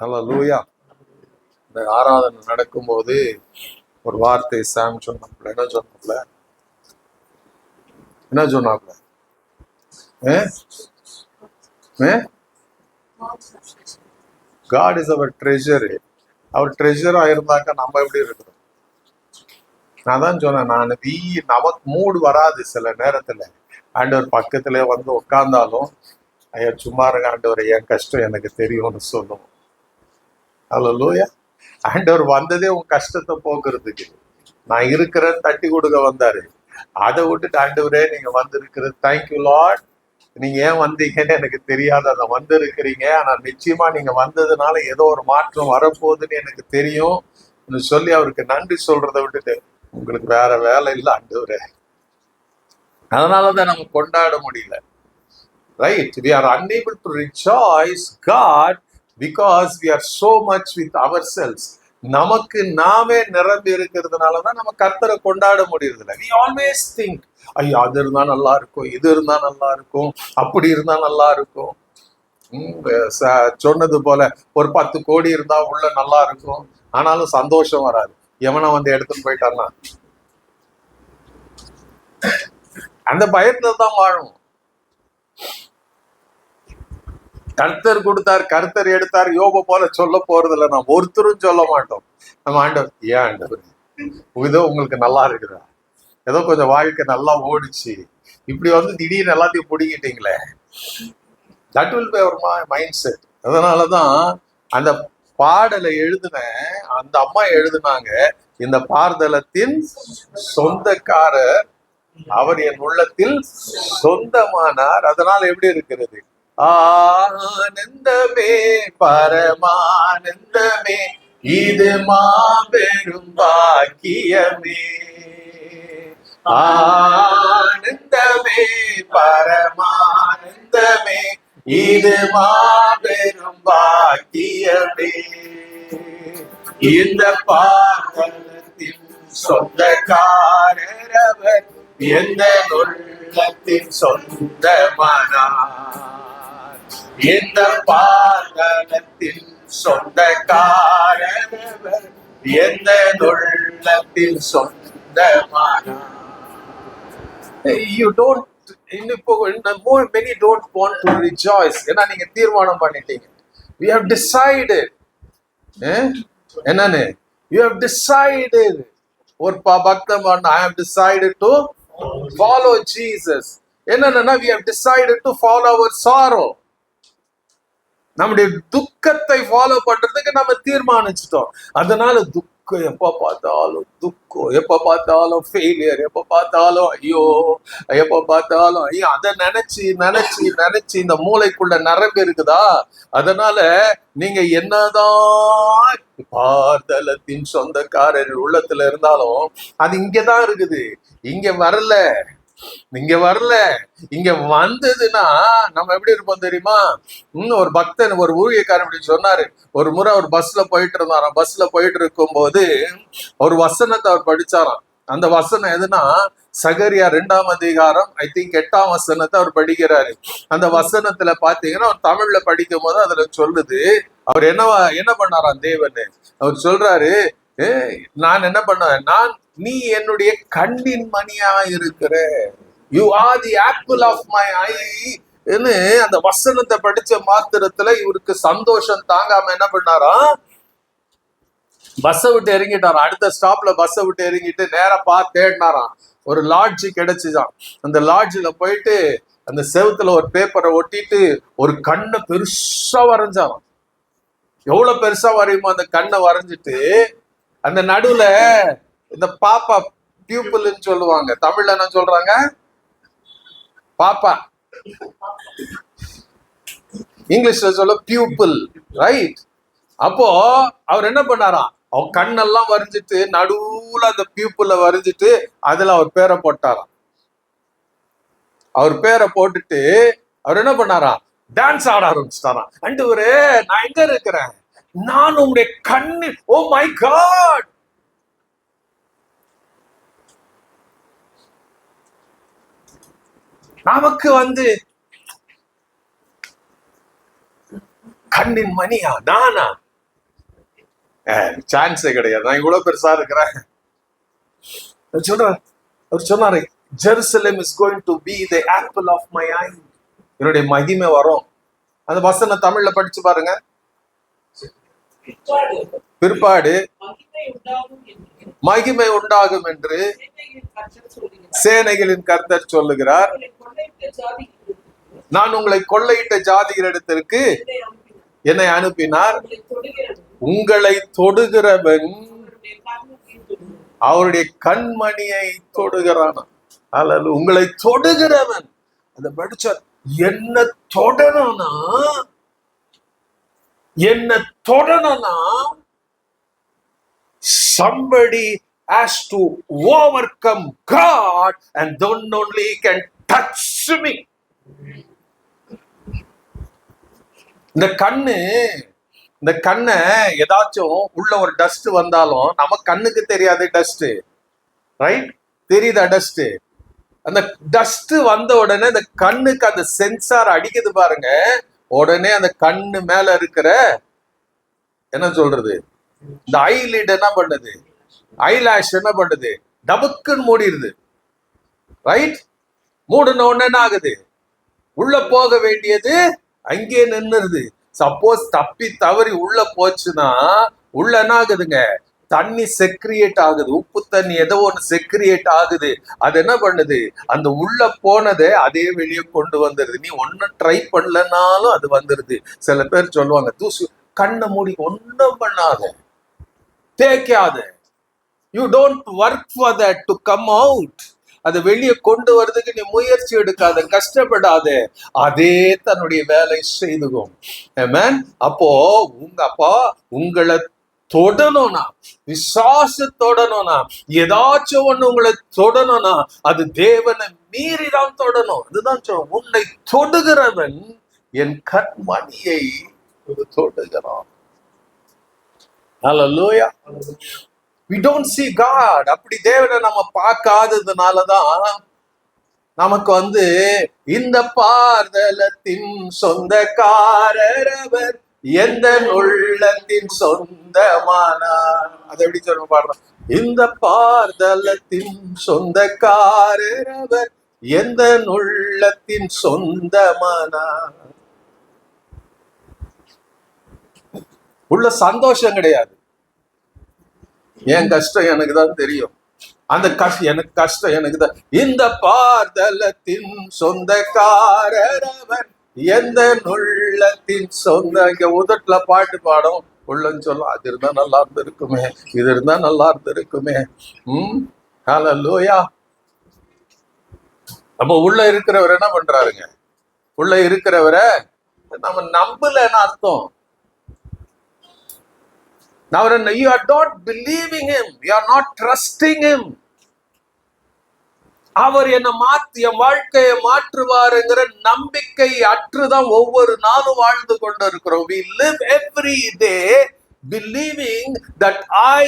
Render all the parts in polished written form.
ஹல்லேலூயா. இந்த ஆராதனை நடக்கும்போது ஒரு வார்த்தை சாம் சொன்னாப்ல. என்ன சொன்னாப்ல? God is our treasure. அவர் ட்ரெஷரா இருந்தாக்க நம்ம எப்படி இருக்கிறோம்? நான் தான் சொன்னேன், நமக்கு மூடு வராது சில நேரத்துல. ஆண்டவர் பக்கத்துல வந்து உட்கார்ந்தாலும், ஐயா சும்மா இருங்க ஆண்டவர், என் கஷ்டம் எனக்கு தெரியும்னு சொல்லுவோம். ஹல்லேலூயா. ஆண்டவர் வந்ததே உன் கஷ்டத்தை போக்குறதுக்கு. நான் இருக்கிறேன் தட்டி கொடுக்க வந்தாரு. அதை விட்டுட்டு ஆண்டவரே நீங்க வந்திருக்கிறது தேங்க்யூ லார்ட், நீங்க ஏன் வந்தீங்கன்னு எனக்கு தெரியாது, அதை வந்து இருக்கிறீங்க, ஆனா நிச்சயமா நீங்க வந்ததுனால ஏதோ ஒரு மாற்றம் வரப்போகுதுன்னு எனக்கு தெரியும் சொல்லி அவருக்கு நன்றி சொல்றதை விட்டுட்டு உங்களுக்கு வேற வேலை இல்லை ஆண்டவரே. அதனாலதான் நம்ம கொண்டாட முடியல. Right, we are unable to rejoice God because we are so much with ourselves. நமக்கு நாமே நிரம்பி இருக்கிறதுனாலதான் நம்ம கர்த்தரை கொண்டாட முடியறதில்லை. we always think, ஐயோ அது இருந்தா நல்லா இருக்கும், இது இருந்தா நல்லா இருக்கும், அப்படி இருந்தா நல்லா இருக்கும். சொன்னது போல ஒரு 10 கோடி இருந்தா உள்ள நல்லா இருக்கும், ஆனாலும் சந்தோஷம் வராது. எவனை வந்து எடுத்துட்டு போயிட்டான்னா அந்த பயத்துல தான் வாழும். கர்த்தர் கொடுத்தார், கர்த்தர் எடுத்தார், யோபு போல சொல்ல போறது இல்லை. நம்ம ஒருத்தரும் சொல்ல மாட்டோம். நம்ம ஆண்டவர், ஏன் ஆண்டவர் ஏதோ உங்களுக்கு நல்லா இருக்குதா, ஏதோ கொஞ்சம் வாழ்க்கை நல்லா ஓடிச்சு, இப்படி வந்து திடீர்னு எல்லாத்தையும் பிடிக்கிட்டீங்களே. That will be our mindset. அதனாலதான் அந்த பாடலை எழுதின அந்த அம்மா எழுதினாங்க, இந்த பார்தலத்தின் சொந்தக்காரர் அவர் என் உள்ளத்தில் சொந்தமானார். அதனால எப்படி இருக்கிறது? ஆனந்தமே பரமானந்தமே இது மாபெரும் பாக்கியமே. ஆனந்தமே பரமானந்தமே இது மாபெரும் பாக்கியமே. இந்த பாதலத்தின் சொந்தக்காரர் அவர் எந்த உள்ளத்தின் சொந்தமானார். இந்த பாதலத்தின் சொந்தக்காரர் அவர் எந்த உள்ளத்தின் சொந்தமானார். You don't, many don't want to rejoice. ஏன்னா நீங்க தீர்மானம் பண்ணிட்டீங்க. We have decided. என்னன்னு? You have decided. ஒரு பக்தம், I have decided to follow Jesus. என்னன்னா we have decided to follow our sorrow. நம்முடைய துக்கத்தை ஃபாலோ பண்றதுக்கு நம்ம தீர்மானிச்சிட்டோம். அதனால துக்கம் எப்ப பார்த்தாலும் துக்கம், எப்ப பார்த்தாலும் ஃபெயிலியர், எப்ப பார்த்தாலும் ஐயோ, எப்ப பார்த்தாலும் ஐயோ, அதை நினைச்சு நினைச்சு நினைச்சு இந்த மூளைக்குள்ள நரம்பு இருக்குதா. அதனால நீங்க என்னதான் பார்தலத்தின் சொந்தக்காரர் உள்ளத்துல இருந்தாலும் அது இங்கதான் இருக்குது, இங்க வரல. இங்க வந்ததுன்னா நம்ம எப்படி இருப்போம் தெரியுமா? ஒரு பக்தன், ஒரு ஊழியக்காரன் இப்படி சொன்னாரு. ஒரு முறை அவர் பஸ்ல போயிட்டு இருந்தாராம். பஸ்ல போயிட்டு இருக்கும் போது ஒரு வசனத்தை அவர் படிச்சாராம். அந்த வசனம் எதுனா சகரியா 2ஆம் அதிகாரம் ஐ திங்க் 8ஆம் வசனத்தை அவர் படிக்கிறாரு. அந்த வசனத்துல பாத்தீங்கன்னா அவர் தமிழ்ல படிக்கும் போது அதுல சொல்லுது, அவர் என்ன பண்ணாராம் தேவன். அவர் சொல்றாரு, நான் என்ன பண்ணுவேன், நீ என்னுடைய கண்ணின் மணியா இருக்கிற, you are the apple of my eye. அந்த வசனத்தை படிச்ச மாத்திரத்துல இவருக்கு சந்தோஷம் தாங்காம என்ன பண்ணாராம், பஸ்ஸை விட்டு இறங்கிட்டாராம். அடுத்த ஸ்டாப்ல பஸ்ஸை விட்டு இறங்கிட்டு நேரா தேடினாராம். ஒரு லாட்ஜ் கிடைச்சுதான். அந்த லாட்ஜில் போயிட்டு அந்த செவுத்துல ஒரு பேப்பரை ஒட்டிட்டு ஒரு கண்ணை பெருசா வரைஞ்சாராம். எவ்வளவு பெருசா வரையுமோ அந்த கண்ணை வரைஞ்சிட்டு அந்த நடுவுல இந்த பாப்பா பியூப்பிள்னு சொல்லுவாங்க, தமிழ்ல என்ன சொல்றாங்க, பாப்பா, இங்கிலீஷ்ல சொல்ல பியூப்பிள், ரைட்? அப்போ அவர் என்ன பண்ணாராம், அவர் கண்ணெல்லாம் வரைஞ்சிட்டு நடுவுல அந்த பியூப்பிள வரைஞ்சிட்டு அதுல அவர் பேரை போட்டாராம். அவர் பேரை போட்டுட்டு அவர் என்ன பண்ணாராம், டான்ஸ் ஆட ஆரம்பிச்சிட்டாராம். ஆண்டவரே நான் எங்க இருக்கிறேன், நான் உங்களுடைய கண்ணு, ஓ மை காட். நமக்கு கண்ணின் மணியா நானா, சான்ஸே கிடையாது, நான் இவ்வளவு பெருசா இருக்கிறேன். அவர் சொன்னாரு, Jerusalem is going to be the apple of my eye. என்னுடைய மகிமை வரும். அந்த வசனம் தமிழ்ல படிச்சு பாருங்க. பிற்பாடு மகிமை உண்டாகும் என்று சேனைகளின் கர்த்தர் சொல்லுகிறார். நான் உங்களை கொள்ளையிட்ட ஜாதிகளிடத்திற்கு என்னை அனுப்பினார். உங்களை தொடுகிறவன் அவருடைய கண்மணியை தொடுகிறான். அல்ல, உங்களை தொடுகிறவன். அதை படிச்ச என்ன தொடணும்னா, somebody has to overcome God and then only can touch me. இந்த கண்ணை ஏதாச்சும் உள்ள ஒரு டஸ்ட் வந்தாலும் நம்ம கண்ணுக்கு தெரியாது டஸ்ட், ரைட்? தெரியுதா டஸ்ட்? அந்த டஸ்ட் வந்த உடனே அந்த கண்ணுக்கு அந்த சென்சார் அடிக்குது பாருங்க. உடனே அந்த கண்ணு மேல இருக்கிற என்ன சொல்றது, இந்த ஐலிட் என்ன பண்ணுது, ஐலாஷ் என்ன பண்ணுது, டபுக்குன்னு மூடிடுது, ரைட்? மூடின உடனே என்ன ஆகுது, உள்ள போக வேண்டியது அங்கே நின்னுருது. சப்போஸ் தப்பி தவறி உள்ள போச்சுன்னா உள்ள என்ன ஆகுதுங்க, தண்ணி செக்ரியேட் ஆகுது, உப்பு தண்ணி ஏதோ ஒண்ணு செக்ரியேட் ஆகுது. அது என்ன பண்ணுது, அந்த உள்ள போனதை அதே வெளியே கொண்டு வந்துருது. நீ ஒன்னும் ட்ரை பண்ணலனாலும் அது வந்துருது. சில பேர் சொல்லுவாங்க, தூசு கண்ணை மூடி ஒன்னும் பண்ணாத, தேய்க்காத, you don't work for that to come out. அதை வெளியே கொண்டு வர்றதுக்கு நீ முயற்சி எடுக்காத, கஷ்டப்படாத, அதே தன்னுடைய வேலை செய்துக்கும். அப்போ உங்க அப்பா உங்களை தொடணும்னா, விசுவாசத்தோடணும்னா, ஏதாச்சும் ஒண்ணு உங்களை தொடணும்னா அது தேவனை மீறிதான் தொடணும். அதுதான் உன்னை தொடுகிறவன் என் கண்மணியை தொடுகிறான். ஹல்லேலூயா. We don't see God. அப்படி தேவனை நம்ம பார்க்காததுனாலதான் நமக்கு இந்த பார்தலத்தின் சொந்தக்காரர் அவர், எந்த உள்ளத்தின் சொந்தமானார். அதை எப்படி சொல்ல பாடுறோம், இந்த பார்தலத்தின் சொந்தக்காரர் அவர், எந்த உள்ளத்தின் சொந்தமானார். உள்ள சந்தோஷம் கிடையாது. என் கஷ்டம் எனக்கு தான் தெரியும், அந்த கஷ்டம் எனக்கு தான். இந்த பார்தலத்தின் சொந்தக்காரர் அவர், எந்த உள்ளத்தின் சொந்த. இங்க உதட்டுல பாட்டு பாடும், உள்ளன்னு சொல்லும், அது இருந்தா நல்லா இருந்திருக்குமே, இது இருந்தா நல்லா இருந்திருக்குமே. ஹல்லேலூயா. அப்ப உள்ள இருக்கிறவர் என்ன பண்றாருங்க, உள்ள இருக்கிறவரை நம்ம நம்பலன்னு அர்த்தம். Now you are not believing him, you are not trusting him. அவர் என்ன என் வாழ்க்கையை மாற்றுவாருங்கிற நம்பிக்கை அற்றுதான் ஒவ்வொரு நாளும் வாழ்ந்து கொண்டு இருக்கிறோம். We live every day believing that I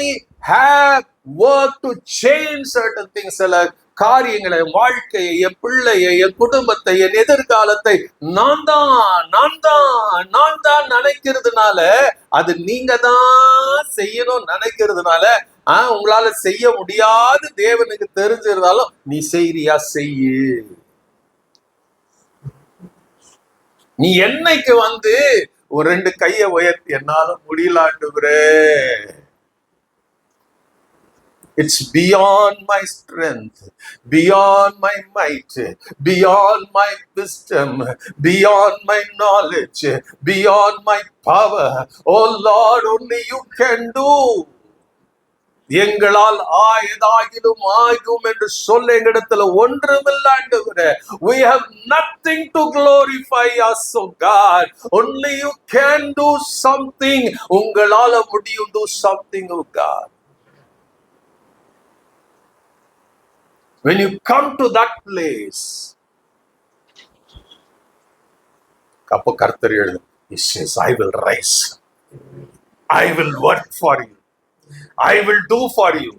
have work to change certain things. சில காரியங்களை, வாழ்க்கையை, என் பிள்ளையை, என் குடும்பத்தை, என் எதிர்காலத்தை நான் தான் நினைக்கிறதுனால, அது நீங்க தான் செய்யணும் நினைக்கிறதுனால, உங்களால செய்ய முடியாது தேவனுக்கு தெரிஞ்சிருந்தாலும் நீ செய்யறியா, செய்யு. நீ என்னைக்கு ஒரு 2 கையை உயர்த்தி என்னால முடியலாண்டுகிறே, it's beyond my strength, beyond my might, beyond my wisdom, beyond my knowledge, beyond my power. Oh Lord, only you can do. எங்களால் ஆயதாகிலும் ஆகும் என்று சொல்ல எங்களிடத்துல ஒன்றுமில்லை ஆண்டவரே. We have nothing to glorify us, oh God. Only you can do something. உங்களால முடியும், do something, oh God. When you come to that place, அப்போ கர்த்தர் எழுது, he says, I will rise, I will work for you, I will do for you.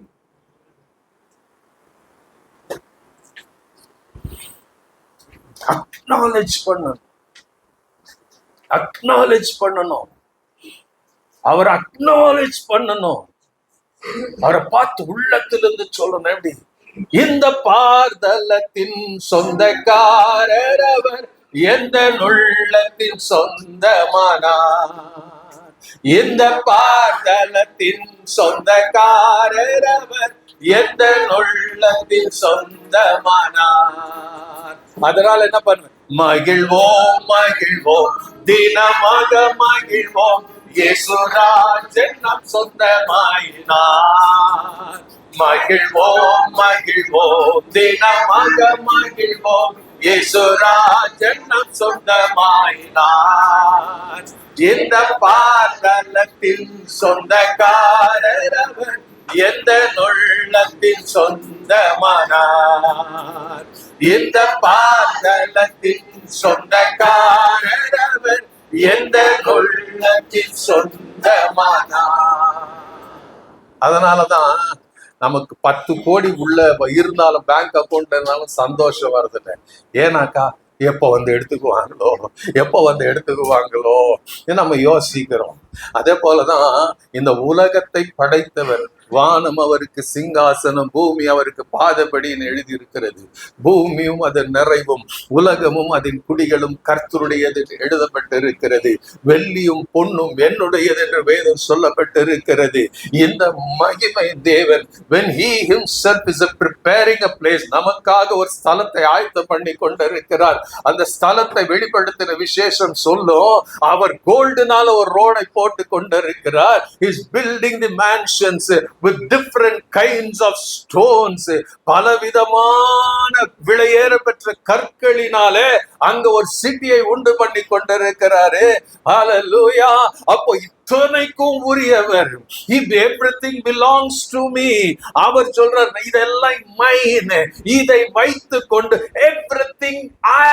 Acknowledge பண்ணணும். அவரை acknowledge பண்ணணும், அவரை பார்த்து உள்ளத்திலிருந்து சொல்லணும். எப்படி? இந்த பார்தலத்தின் சொந்தக்காரர் அவர், எந்த உள்ளத்தின் சொந்தமானார். இந்த பார்தலத்தின் சொந்தக்காரர் அவர், எந்த உள்ளத்தின் சொந்தமானார். அதனால என்ன பண்ண, மகிழ்வோம் மகிழ்வோம் தினமாக மகிழ்வோம், இயேசுராஜன் நம் சொந்தமாயினார். மகிழ்வோம் மகிழ்வோம் தினமாக மகிழ்வோம், இயேசுராஜன் நம் சொந்தமாயினார். இந்த பார்தலத்தின் சொந்தக்காரர் அவர், எந்த உள்ளத்தின் சொந்தமானார். இந்த பார்தலத்தின் சொந்தக்காரர் அவர், எந்த உள்ளத்தின் சொந்தமானார். அதனாலதான் நமக்கு 10 கோடி உள்ள இருந்தாலும், பேங்க் அக்கௌண்ட் இருந்தாலும் சந்தோஷம் வருதுல்ல. ஏன்னாக்கா எப்போ வந்து எடுத்துக்குவாங்களோ நம்ம யோசிக்கிறோம். அதே போலதான் இந்த உலகத்தை படைத்தவர், வானம் அவருக்கு சிங்காசனம், பூமி அவருக்கு பாதபடின்னு எழுதி இருக்கிறது. பூமியும் அதன் நிறைவும் உலகமும் அதன் குடிகளும் கர்த்தருடையது எழுதப்பட்டிருக்கிறது. வெள்ளியும் பொன்னும் என்னுடையது என்று வேதம் சொல்லப்பட்டிருக்கிறது. இந்த மகிமை தேவன், when he himself is preparing a place, நமக்காக ஒரு ஸ்தலத்தை ஆயத்தம் பண்ணி கொண்டிருக்கிறார். அந்த ஸ்தலத்தை வெளிப்படுத்தின விசேஷம் சொல்லும். அவர் கோல்டுனால ஒரு ரோடை போட்டு கொண்டிருக்கிறார். he is building the mansions with different kinds of stones, பலவிதமான விலையேற பெற்ற கற்களினாலே அங்க ஒரு சிட்டியை உண்டு பண்ணி கொண்டிருக்கிறாரு. ஹல்லேலூயா. அப்போ இத்தனைக்கும் உரியவர், everything belongs to me. அவர் சொல்றார், இதெல்லாம் மைன், இதை வைத்து கொண்டு everything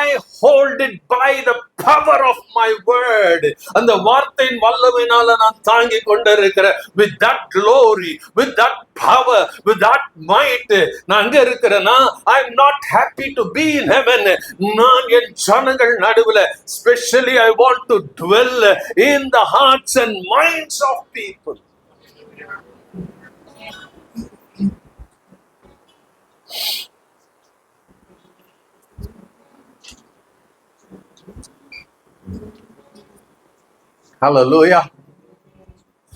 I hold it by the power of my word, அந்த வார்த்தையின் வல்லமையினால நான் தாங்கி கொண்டிருக்கிறேன். with that glory, with that power, with that might நான் அங்க இருக்கிறேன்னா, I'm not happy to be in heaven. நான் என் ஜனங்கள் நடுவுல, especially I want to dwell in the hearts and minds of people. ஹல்லேலூயா.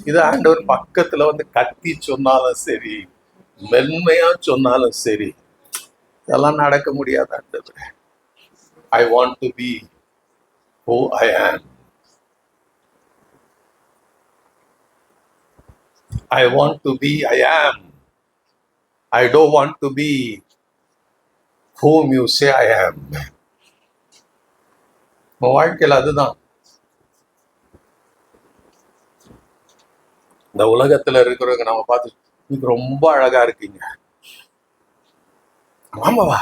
இது ஆண்டவர் பக்கத்துல வந்து கத்தி சொன்னாலும் சரி, மென்மையா சொன்னாலும் சரி, இதெல்லாம் நடக்க முடியாது ஆண்டவரே. I want to be who I am. I want to be I am. I don't want to be whom you say I am. உன் வாழ்க்கையில் அதுதான். இந்த உலகத்துல இருக்கிறவங்க நம்ம பார்த்து, நீங்க ரொம்ப அழகா இருக்கீங்க, ஆமாவா,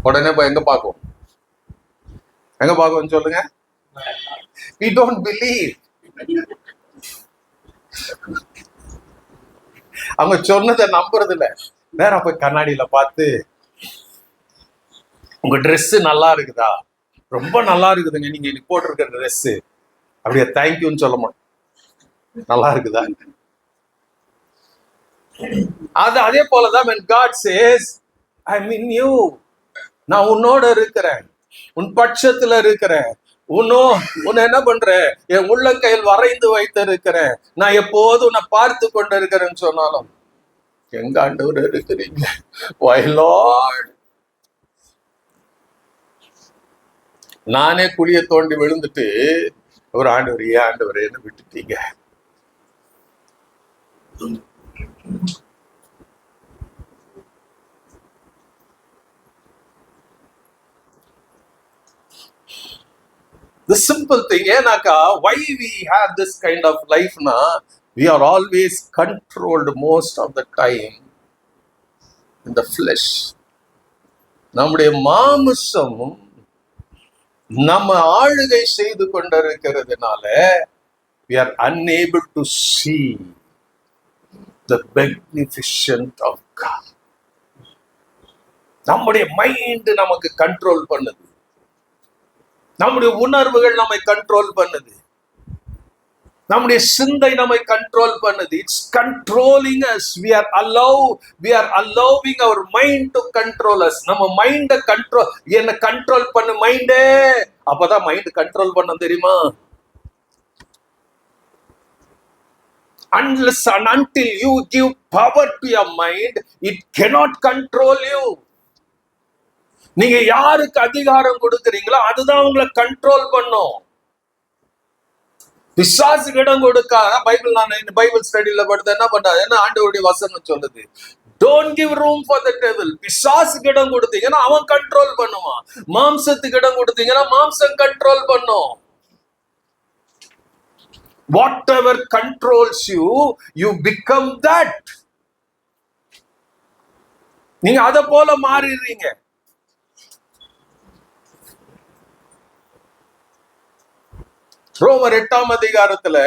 உடனே போய் எங்க பார்க்கும் சொல்லுங்க. We don't believe. அவங்க சொன்னதை நம்புறது இல்ல. நேரம் போய் கண்ணாடியில பார்த்து, உங்க ட்ரெஸ் நல்லா இருக்குதா, ரொம்ப நல்லா இருக்குதுங்க நீங்க இன்னைக்கு போட்டிருக்கிற ட்ரெஸ், அப்படியே தேங்க்யூன்னு சொல்ல மாட்டோம். நல்லா இருக்குதா? அதே போலதான் when God says I'm in you, நான் உன்னோட இருக்கிறேன், உன் பட்சத்துல இருக்கிறேன், உன்னை என்ன பண்றேன், என் உள்ளங்கையில் வரைந்து வைத்து இருக்கிறேன், நான் எப்போதும் உன்னை பார்த்து கொண்டு இருக்கிறேன்னு சொன்னாலும், எங்க ஆண்டவர் இருக்கிறீங்க? Why Lord? நானே குழிய தோண்டி விழுந்துட்டு ஒரு ஆண்டவர் என்ன விட்டுட்டீங்க? The simple thing, ஏனாக்கா why we have this kind of life na, we are always controlled most of the time in the flesh. நம்முடைய மாமிசம் நம்ம ஆளுகை செய்து கொண்டிருக்கிறதுனால we are unable to see the beneficent of God. நம்முடைய mind நமக்கு control பண்ணுது, நம்முடைய உணர்வுகள் நம்மை கண்ட்ரோல் பண்ணுது. நம்முடைய சிந்தை நம்மை கண்ட்ரோல் பண்ணுது. It's controlling us. we are allowing our mind to control us. நம்ம மைண்ட கண்ட்ரோல் பண்ணு மைண்டே. அப்பதான் மைண்ட் கண்ட்ரோல் பண்ண தெரியுமா? Unless and until you give power to your mind, it cannot control you. நீங்க யாருக்கு அதிகாரம் கொடுக்கறீங்களோ அதுதான் உங்களை கண்ட்ரோல் பண்ணும். பிசாசுக்கு இடம் கொடுக்காத. பைபிள் ஸ்டடியில படுத்த என்ன பண்றாரு? என்ன ஆண்டவருடைய வசனம் சொல்லுது? Don't give room for the devil. பிசாசுக்கு இடம் கொடுத்தீங்கன்னா அவன் கண்ட்ரோல் பண்ணுவான். மாம்சத்துக்கு இடம் கொடுத்தீங்கன்னா மாம்சம் கண்ட்ரோல் பண்ணும். Whatever controls you, you become that. நீங்க அத போல மாறிடுறீங்க. ரோமர் 8ஆம் அதிகாரத்துல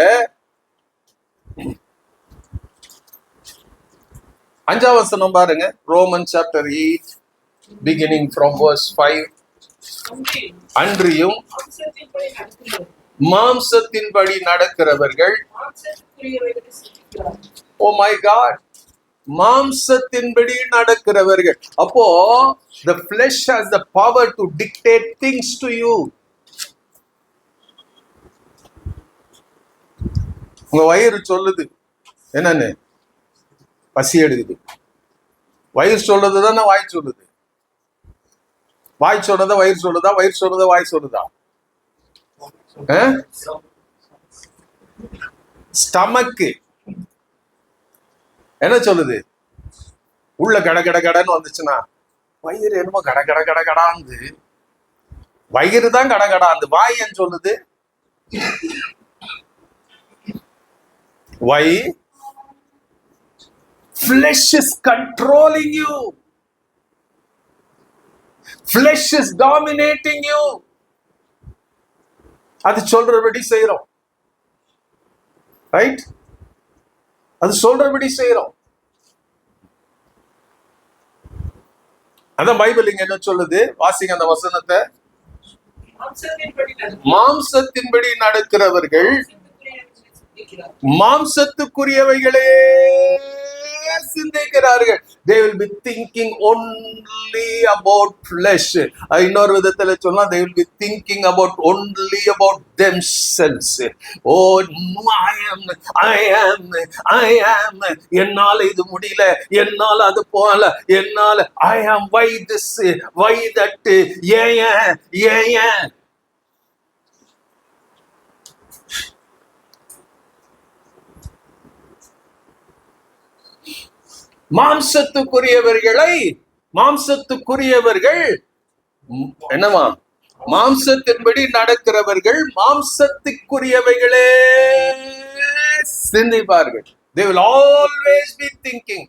5ஆம் வசனம் பாருங்க. Roman chapter 8 beginning from verse 5. அன்றியும் மாம்சத்தின்படி நடக்கிறவர்கள், ஓ மை காட், மாம்சத்தின்படி நடக்கிறவர்கள். அப்போ the flesh has the power to dictate things to you. உங்க வயிறு சொல்லுது என்னன்னு? பசி எடுக்குது. வயிறு சொல்லுதுதானே வாய் சொல்லுது? வாய் சொன்னதை வயிறு சொல்லுதா? வயிறு சொன்னதை வாய் சொல்லுதா? ஸ்டமக்கு என்ன சொல்லுது? உள்ள கடன்னு வந்துச்சுன்னா வயிறு என்னமோ கடகடாந்து, வயிறு தான் கடகடாந்து. வாய் என்ன சொல்லுது? Why? Flesh is controlling you. Flesh is dominating you. அது சொல்றபடி செய்யறோம். ரைட்? அது சொல்றபடி செய்யறோம். அதான் பைபிள் இங்க என்ன சொல்லுது? வாசிங்க அந்த வசனத்தை. மாம்சத்தின்படி நடக்கிறவர்கள் மாம்சத்துக்குரியவைகளே சிந்திக்கிறார்கள். They will be thinking only about flesh. இன்னொரு விதத்துல சொன்னா they will be thinking only about themselves. Oh, I am என்னால இது முடியல, என்னால அது போல, என்னால I am why this, why that, ஏன் மாம்சத்துக்குரியவர்கள் என்னவா? மாம்சத்தின்படி நடக்கிறவர்கள் மாம்சத்துக்குரியவைகளே சிந்திப்பார்கள். They will always be thinking.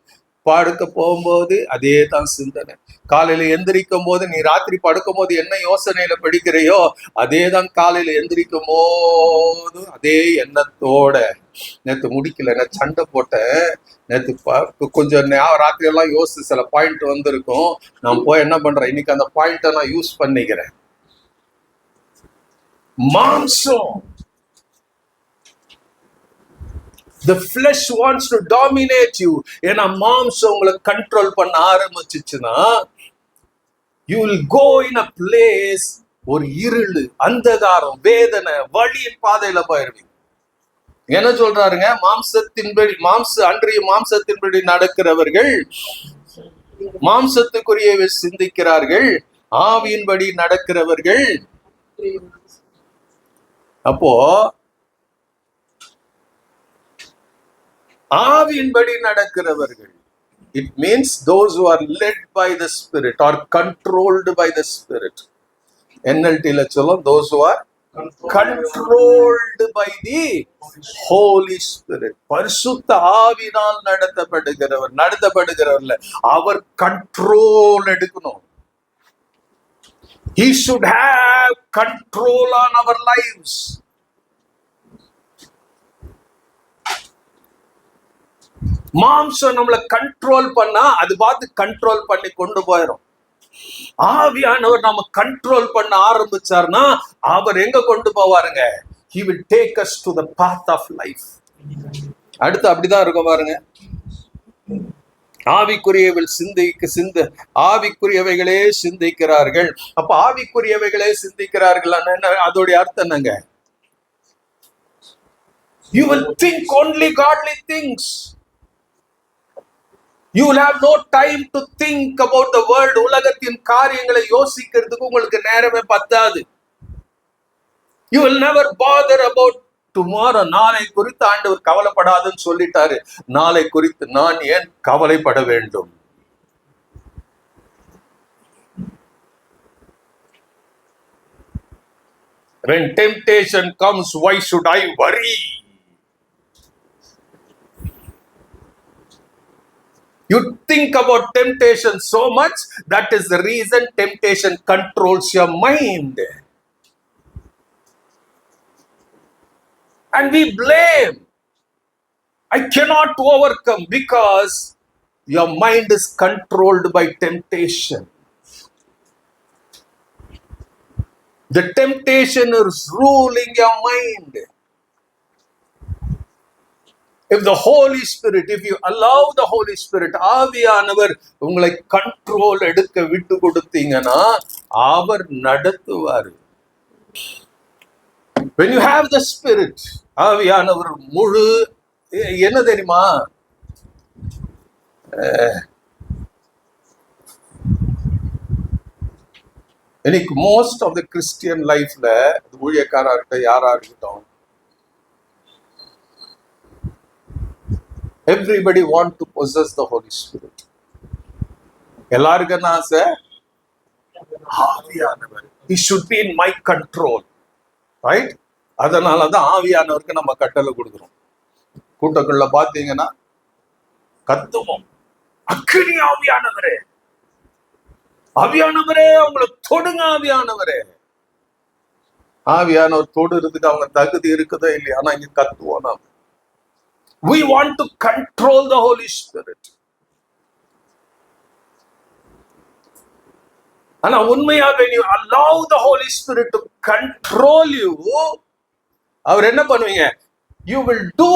படுக்க போகும்போது அதே தான் சிந்தனை. காலையில எந்திரிக்கும் போது, நீ ராத்திரி படுக்கும் போது என்ன யோசனையில படிக்கிறையோ அதே தான் காலையில எந்திரிக்கும் போது அதே எண்ணத்தோட. நேத்து முடிக்கல, நான் சண்டை போட்டேன், நேத்து கொஞ்சம் ராத்திரி எல்லாம் யோசிச்சு சில பாயிண்ட் வந்திருக்கும், நான் போய் என்ன பண்றேன், இன்னைக்கு அந்த பாயிண்ட நான் யூஸ் பண்ணிக்கிறேன். மாம்சம், the flesh wants to dominate you. ஏன்னா மாம்சம் உங்களை கண்ட்ரோல் பண்ண ஆரம்பிச்சுச்சுன்னா you will go in a place, ஒரு இருள், அந்தகாரம், வேதனை, வழியின் பாதையில போயிருவீங்க. என்ன சொல்றாருங்க? மாம்சத்தின்படி அன்றைய மாம்சத்தின்படி நடக்கிறவர்கள் மாம்சத்துக்குரிய சிந்திக்கிறார்கள், ஆவியின்படி நடக்கிறவர்கள். அப்போ ஆவியின்படி நடக்கிறவர்கள், it means those who are led by the Spirit or controlled by the Spirit. NLT-ல சொல்லும் those who are controlled by the Holy Spirit. பரிசுத்த ஆவியினால் நடத்தப்படுகிறவர்ல அவர் கண்ட்ரோல் எடுக்கணும். He should have control on our lives. மாம்சம் நம்மளை கண்ட்ரோல் பண்ணா அது பார்த்து control பண்ணி கொண்டு போயிடும். ஆவியானவர் நம்ம கண்ட்ரோல் பண்ண ஆரம்பிச்சார்னா அவர் எங்க கொண்டு போவாருங்க? he will take us to the path of life. அடுத்து அப்படிதான் இருக்கும் பாருங்க. ஆவிக்குரியவைகளே சிந்திக்கிறார்கள். அப்ப ஆவிக்குரியவைகளே சிந்திக்கிறார்கள் அதோடைய அர்த்தம் என்னங்க? You will think only godly things. You will have no time to think about the world. உலகத்தின் காரியங்களை யோசிக்கிறதுக்கு உங்களுக்கு நேரமே பத்தாது. You will never bother about tomorrow. நாளை குறித்து ஆண்டவர் கவலைப்படாதுன்னு சொல்லிட்டாரு. நாளை குறித்து நான் ஏன் கவலைப்பட வேண்டும்? When temptation comes, why should I worry? You think about temptation so much, that is the reason temptation controls your mind. And we blame. I cannot overcome because your mind is controlled by temptation. The temptation is ruling your mind. If the Holy Spirit, if you allow the Holy Spirit, ஆவியானவர் உங்களை control எடுக்க விட்டு கொடுத்தீங்கன்னா அவர் நடத்துவார். When you have the Spirit, ஆவியானவர் முழு என்ன தெரியுமா? இன்னைக்கு மோஸ்ட் ஆஃப் த கிறிஸ்டியன் லைஃப்ல ஊழியக்காரா இருக்கட்டும், யாரா இருக்கட்டும், everybody want to possess the Holy Spirit. எல்லாருக்கும் என்ன ஆசை? ஆவியானவர், he should be in my control, right? அதனாலதான் ஆவியானவருக்கு நம்ம கட்டளை கொடுக்கிறோம். கூட்டக்குள்ள பாத்தீங்கன்னா கத்துவோம், அக்கினி ஆவியானவரே, ஆவியானவரே அவங்களை தொடுங்க, ஆவியானவரே. ஆவியானவர் தொடுறதுக்கு அவங்க தகுதி இருக்குதோ இல்லையா? ஆனா இங்க கத்துவோம் நாம. We want to control the Holy Spirit. ஆனா உண்மையா when you allow the Holy Spirit to control you, அவர் என்ன பண்ணுவீங்க? You will do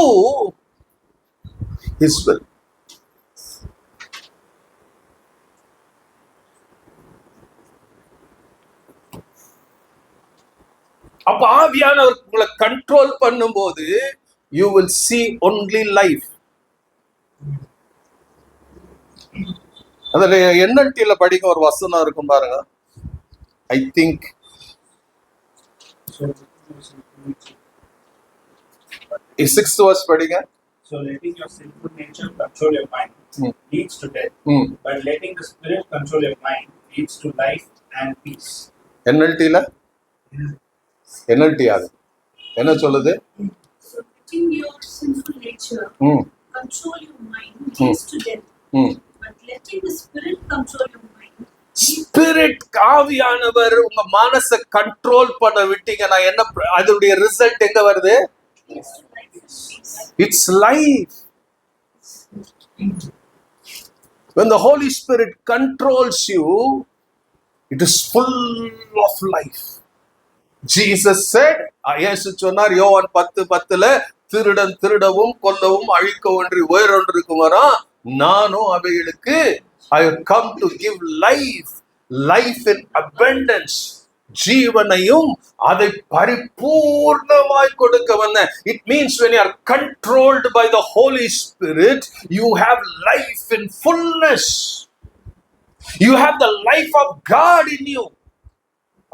His will. அப்ப ஆவியானவர் உங்களை கண்ட்ரோல் பண்ணும்போது you will see only life. அதுல NLT-ல படிக்க ஒரு வசனம் இருக்கும் பாருங்க. I think sixth verse படிங்க. So letting your sinful nature control your mind leads to death, but letting the Spirit control your mind leads to life and peace. NLT-ல NLT அது என்ன சொல்லுது? Letting your sinful nature control your mind leads to death, but letting the Spirit control your mind. Spirit, ஆவியானவர் உங்க மனசை control பண்ண விட்டீங்கன்னா என்ன அதோட ரிசல்ட் எங்க வருது? It's life. When the Holy Spirit controls you, it is full of life. Jesus said, இயேசு சொன்னார் யோவான் 10:10, திருடன் திருடவும் கொல்லவும் அழிக்கவும் வேறொன்று இருக்குமாறா, நானும் அவைகளுக்கு I have come to give life, life in abundance. ஜீவனையும் அதை பரிபூர்ணமாய் கொடுக்க வந்த. It means when you are controlled by the Holy Spirit, you have life in fullness. You have the life of God in you.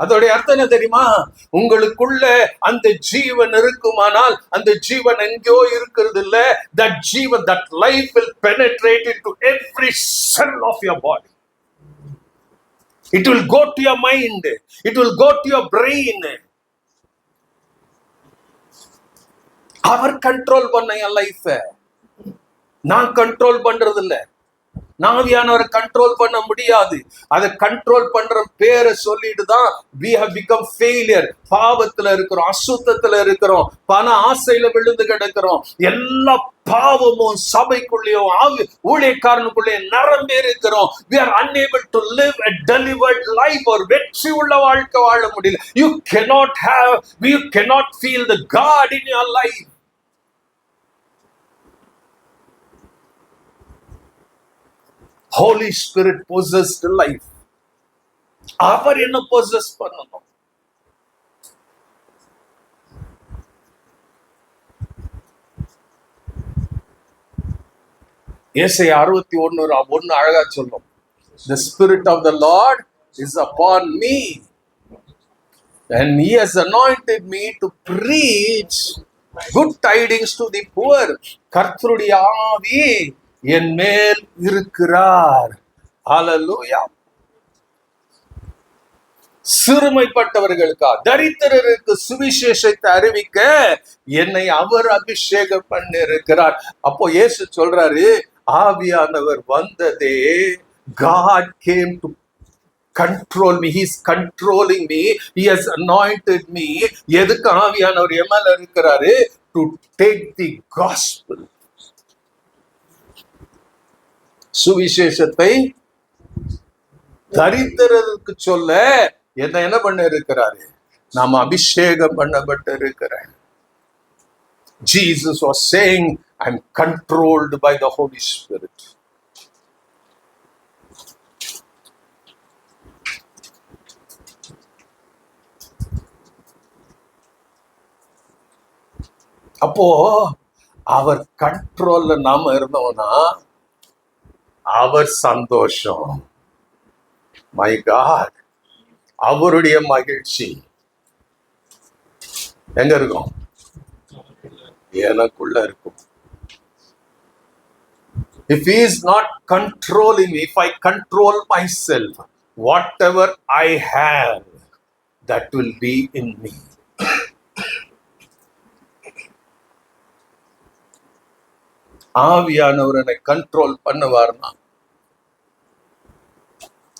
அதோட அர்த்தம் என்ன தெரியுமா? உங்களுக்குள்ள அந்த ஜீவன் இருக்குமானால் அந்த ஜீவன் எங்கேயோ இருக்கிறது இல்ல. That Jeevan, that life will penetrate into every cell of your body. It will go to your mind. It will go to your brain. அவர் கண்ட்ரோல் பண்ண என் லைஃப நான் கண்ட்ரோல் பண்றது இல்ல. ஆவியானவரை கண்ட்ரோல் பண்ண முடியாது. அதை கண்ட்ரோல் பண்ற பேரை சொல்லிட்டு தான் we have become failure. பாவத்துல இருக்கிறோம், அசுத்தத்துல இருக்கிறோம், பண ஆசையில விழுந்து கிடக்கிறோம். எல்லா பாவமும் சபைக்குள்ளேயும் ஊழியக்காரனுக்குள்ளேயும் நிரம்பி இருக்கிறோம். we are unable to live a delivered life. ஒரு வெற்றி உள்ள வாழ்க்கை வாழ முடியல. you cannot feel the God in your life. Holy Spirit possessed life. அவர் என்ன possess பண்ணணும்? ஏசாயா 61:1 அழகா சொல்லும். The Spirit of the Lord is upon me and he has anointed me to preach good tidings to the poor. கர்த்தருடைய ஆவி என் மேல் இருக்கிறார். ஹல்லேலூயா. சிறுமைப்பட்டவர்களுக்கா, தரித்திரருக்கு சுவிசேஷத்தை அறிவிக்க என்னை அவர் அபிஷேகம் பண்ணி இருக்கிறார். அப்போ இயேசு சொல்றாரு, ஆவியானவர் வந்ததே, God came to control me. He is controlling me. He has anointed me. எதுக்கு ஆவியானவர் என் மேல இருக்கிறாரு? To take the gospel. சுவிசேஷத்தை தரித்திரருக்கு சொல்ல என்ன பண்ண இருக்கிறாரு? நாம் அபிஷேகம் பண்ணப்பட்டு இருக்கிறேன். Jesus was saying, I'm controlled by the Holy Spirit. அப்போ அவர் கண்ட்ரோல்ல நாம இருந்தோம்னா அவர் சந்தோஷம். மை காட், அவருடைய மகிழ்ச்சி எங்க இருக்கும்? எனக்குள்ள இருக்கும். If he is not controlling me, if I control myself, whatever I have, that will be in me. ஆவியானவர் என்னை கண்ட்ரோல் பண்ணுவார்னா,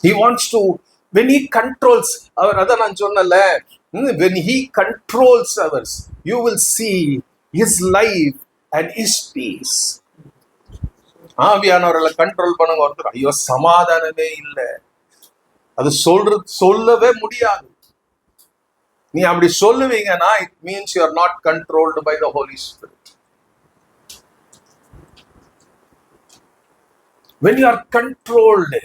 he wants to, when he controls, அவர் அதான் நான் சொன்னல, when he controls ours, you will see his life and his peace. ஆவியானவர்களை control பண்ணுங்க. ஒருத்தர் ஐயோ சமாதானமே இல்லை, அது சொல்லவே முடியாது. நீ அப்படி சொல்லுவீங்கன்னா it means you are not controlled by the Holy Spirit. When you are controlled,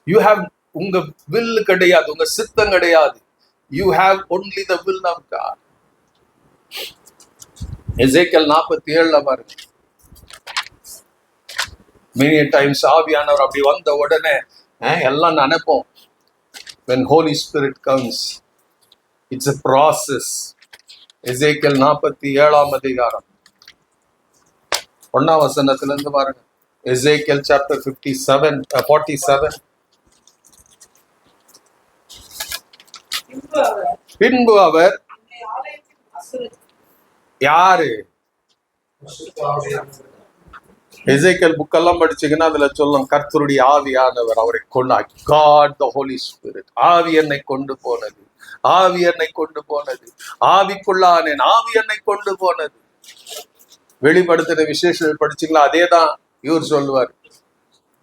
you have உங்க will கிடையாது, உங்க சித்தம் கிடையாது. You have only the will of God. எசேக்கியேல் 47 பாருங்க. Many times ஆவியானவர் அப்படி வந்த உடனே எல்லாம் நினைப்போம். When Holy Spirit comes, it's a process. எசேக்கியேல் 47 அதிகாரம் 1 வசனத்துல இருந்து பாருங்க. Ezekiel chapter 47. பின்பு அவர் யாரு? எசேக்கியேல் புக்கெல்லாம் படிச்சீங்கன்னா அதுல சொல்லும், கர்த்தருடைய ஆவியானவர் அவரை கொண்டாய். God the Holy Spirit. ஆவி என்னை கொண்டு போனது, ஆவி என்னை கொண்டு போனது, ஆவிக்குள்ளானேன், ஆவி என்னை கொண்டு போனது. வெளிப்படுத்தின விசேஷம் படிச்சீங்களா? அதேதான் இவர் சொல்லுவார்.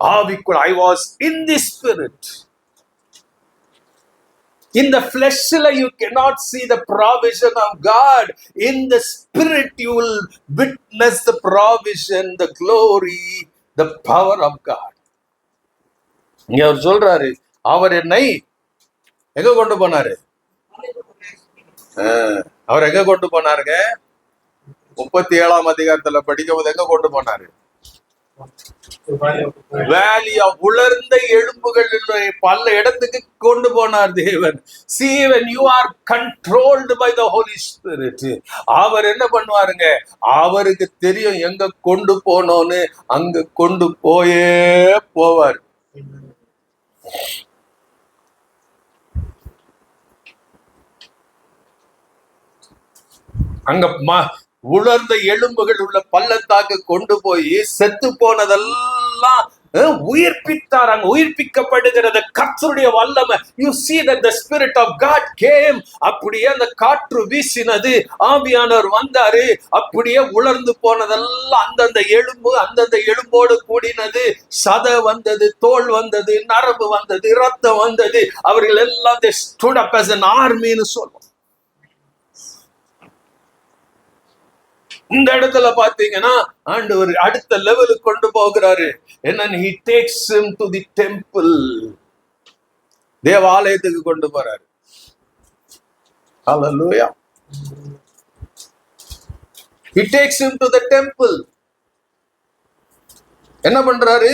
ஆவிக்குள், I was in the spirit. In the flesh you cannot see the provision of God. In the spirit you will witness the provision, the glory, the power of God. இங்க அவர் சொல்றாரு, அவர் என்னை எங்க கொண்டு போனாரு? அவர் எங்க கொண்டு போனாருங்க? 37 அதிகாரத்துல படிக்கும்போது எங்க கொண்டு போனாரு? வேலியா உலர்ந்த எலும்புகள் பல இடத்துக்கு கொண்டு போனார் தேவன். See, when you are controlled by the Holy Spirit, அவர் என்ன பண்ணுவாருங்க? அவருக்கு தெரியும் எங்க கொண்டு போனோன்னு, அங்க கொண்டு போயே போவார். அங்க உலர்ந்த எலும்புகள் உள்ள பள்ளத்தாக்கு கொண்டு போய் செத்து போனதெல்லாம் உயிர்ப்பித்தார். அங்க உயிர்ப்பிக்கப்படுகிறது கர்த்தருடைய வல்லமை. You see that the spirit of God came. அப்படியே அந்த காற்று வீசினது, ஆவியானவர் வந்தாரு, அப்படியே உலர்ந்து போனதெல்லாம் அந்தந்த எலும்போடு கூடினது, சதை வந்தது, தோல் வந்தது, நரம்பு வந்தது, ரத்தம் வந்தது. அவர்கள் எல்லாம் they stood up as an army-ன்னு சொல்லுவோம். இந்த இடத்துல பாத்தீங்கன்னா ஆண்டவர் அடுத்த லெவலுக்கு கொண்டு போகிறாரு. என்னன்னு, he takes him to the temple. தேவாலயத்துக்கு கொண்டு போறாரு. Hallelujah. He takes him to the temple. என்ன பண்றாரு?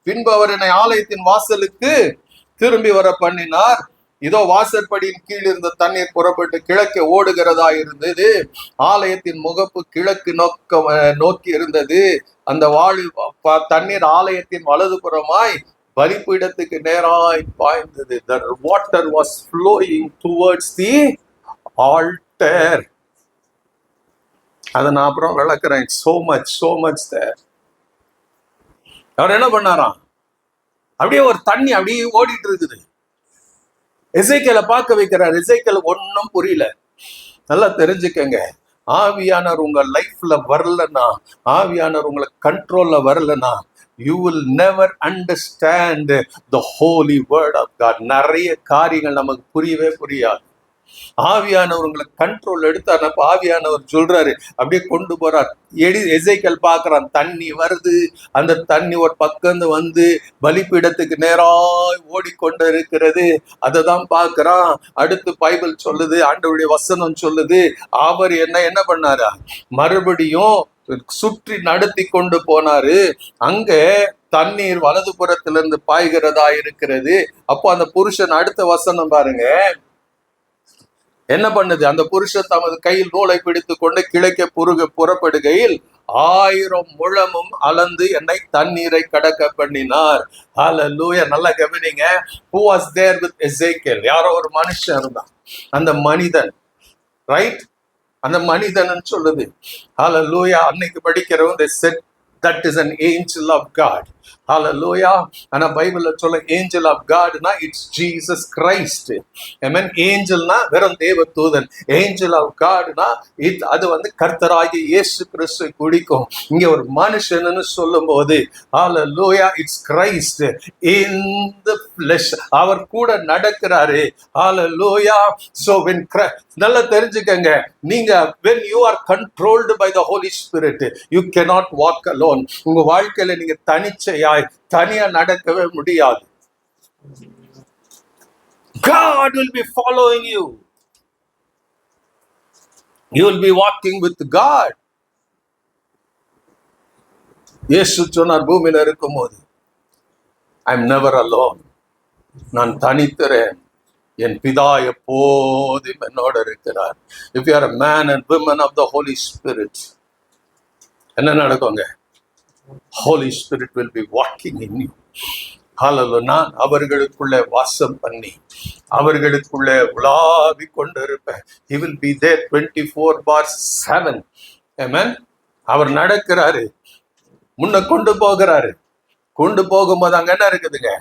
பின்பு அவர் என்னை ஆலயத்தின் வாசலுக்கு திரும்பி வர பண்ணினார். இதோ வாசற்படியின் கீழ் இருந்த தண்ணீர் புறப்பட்டு கிழக்கே ஓடுகிறதா இருந்தது. ஆலயத்தின் முகப்பு கிழக்கு நோக்கி இருந்தது. அந்த தண்ணீர் ஆலயத்தின் வலதுபுறமாய் பலிபீடத்துக்கு நேராய் பாய்ந்தது. The water was flowing towards the altar. அதை நான் அப்புறம் விளக்குறேன். so much there. அவர் என்ன பண்ணாராம்? அப்படியே ஒரு தண்ணி அப்படியே ஓடிட்டு இருக்குது. எசேக்கியேலை பார்க்க வைக்கிறார். எசேக்கியேல் ஒன்னும் புரியல. நல்லா தெரிஞ்சுக்கங்க, ஆவியானவர் உங்க லைஃப்ல வரலன்னா, ஆவியானவர் உங்களை கண்ட்ரோல்ல வரலன்னா, you will never understand the holy word of God. நிறைய காரியங்கள் நமக்கு புரியவே புரியாது. ஆவியானவர் உங்களை கண்ட்ரோல் எடுத்தார். ஆவியானவர் சொல்றாரு, அப்படியே கொண்டு போறார். எசேக்கியேல் பார்க்கறான், தண்ணி வருது. அந்த தண்ணி ஒரு பக்கம் வந்து பலிபீடத்துக்கு நேராய் ஓடிக்கொண்டு இருக்கிறது. அதை தான் பார்க்கறான். அடுத்து பைபிள் சொல்லுது, ஆண்டவருடைய வசனம் சொல்லுது, அவர் என்ன பண்ணாரா, மறுபடியும் சுற்றி நடத்தி கொண்டு போனாரு. அங்க தண்ணீர் வலது புறத்திலிருந்து பாய்கிறதா இருக்கிறது. அப்போ அந்த புருஷன், அடுத்த வசனம் பாருங்க, என்ன பண்ணுது? அந்த புருஷன் தமது கையில் நூலை பிடித்து கொண்டு கிழக்கே புறப்படுகையில் 1000 முழமும் அளந்து என்னை தண்ணீரை கடக்க பண்ணினார். ஹல்லேலூயா. நல்லா கவனிங்க. Who was there with Ezekiel? யாரோ ஒரு மனுஷன் இருந்தான். அந்த மனிதன், ரைட், அந்த மனிதன் சொல்லுது. ஹல்லேலூயா. அன்னைக்கு படிக்கிறவங்க they said that is an angel of God. Hallelujah. ஆனா பைபிள்ல சொல்ல angel of God னா it's Jesus Christ. Amen. angel னா வெறும் தேவ தூதன். angel of God னா அது வந்து கர்த்தராகிய இயேசு கிறிஸ்துவை குறிக்கும். இங்க ஒரு மனுஷன்னு சொல்லும்போது hallelujah, it's Christ in the flesh. அவர் கூட நடக்கிறாரு. hallelujah. So when நல்லா தெரிஞ்சுக்கங்க, நீங்க when you are controlled by the Holy Spirit, you cannot walk alone. உங்க வாழ்க்கையில நீங்க தனியா நடக்கவே முடியாது. God will be following you. You will be walking with God. இயேசு சொன்னார் பூமியில இருக்கும்போது, I'm never alone. நான் தனித்திறேன், என் பிதா எப்போதும் என்னோட இருக்கிறார். If you are a man and woman of the Holy Spirit, என்ன நடக்குங்க? Holy Spirit will be walking in you. Hallelujah. நான் அவர்களுக்குள்ளே வாசம் பண்ணி அவர்களுக்குள்ளே உலாவி கொண்டிருப்பேன். He will be there 24/7. Amen. அவர் நடக்கிறாரு, முன்ன கொண்டு போகிறாரு. கொண்டு போகும்போது அங்க என்ன இருக்குதுங்க?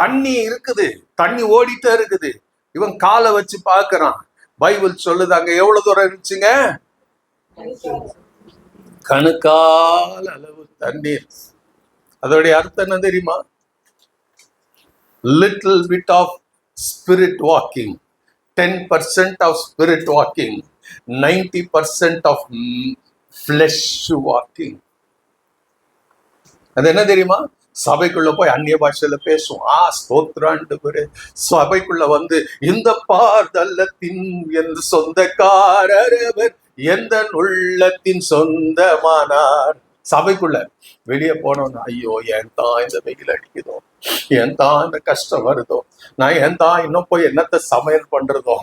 தண்ணி இருக்குது, தண்ணி ஓடிட்டே இருக்குது. இவன் காலை வச்சு பார்க்கறான். பைபிள் சொல்லுது அங்க எவ்வளவு தூரம் இருந்துச்சுங்க? கணுக்கால் அளவு தண்ணீர். அதோடைய அர்த்தம் என்ன தெரியுமா? little bit of spirit walking, 10% of spirit walking, 90% of flesh walking. அது என்ன தெரியுமா? சபைக்குள்ள போய் அந்நிய பாஷையில பேசுவோம். ஸ்தோத்திராண்டவரே. சபைக்குள்ள வந்து இந்த பார்தல்லத்தின் என் சொந்தக்காரர் அவர், எந்த உள்ளத்தின் சொந்தமானார். சபைக்குள்ள. வெளியே போனோம்னா ஐயோ ஏன் தான் இந்த வெயில் அடிக்குதோ, ஏன் தான் இந்த கஷ்டம் வருதோ, நான் ஏன் தான் இன்னும் போய் என்னத்த சமையல் பண்றதோ,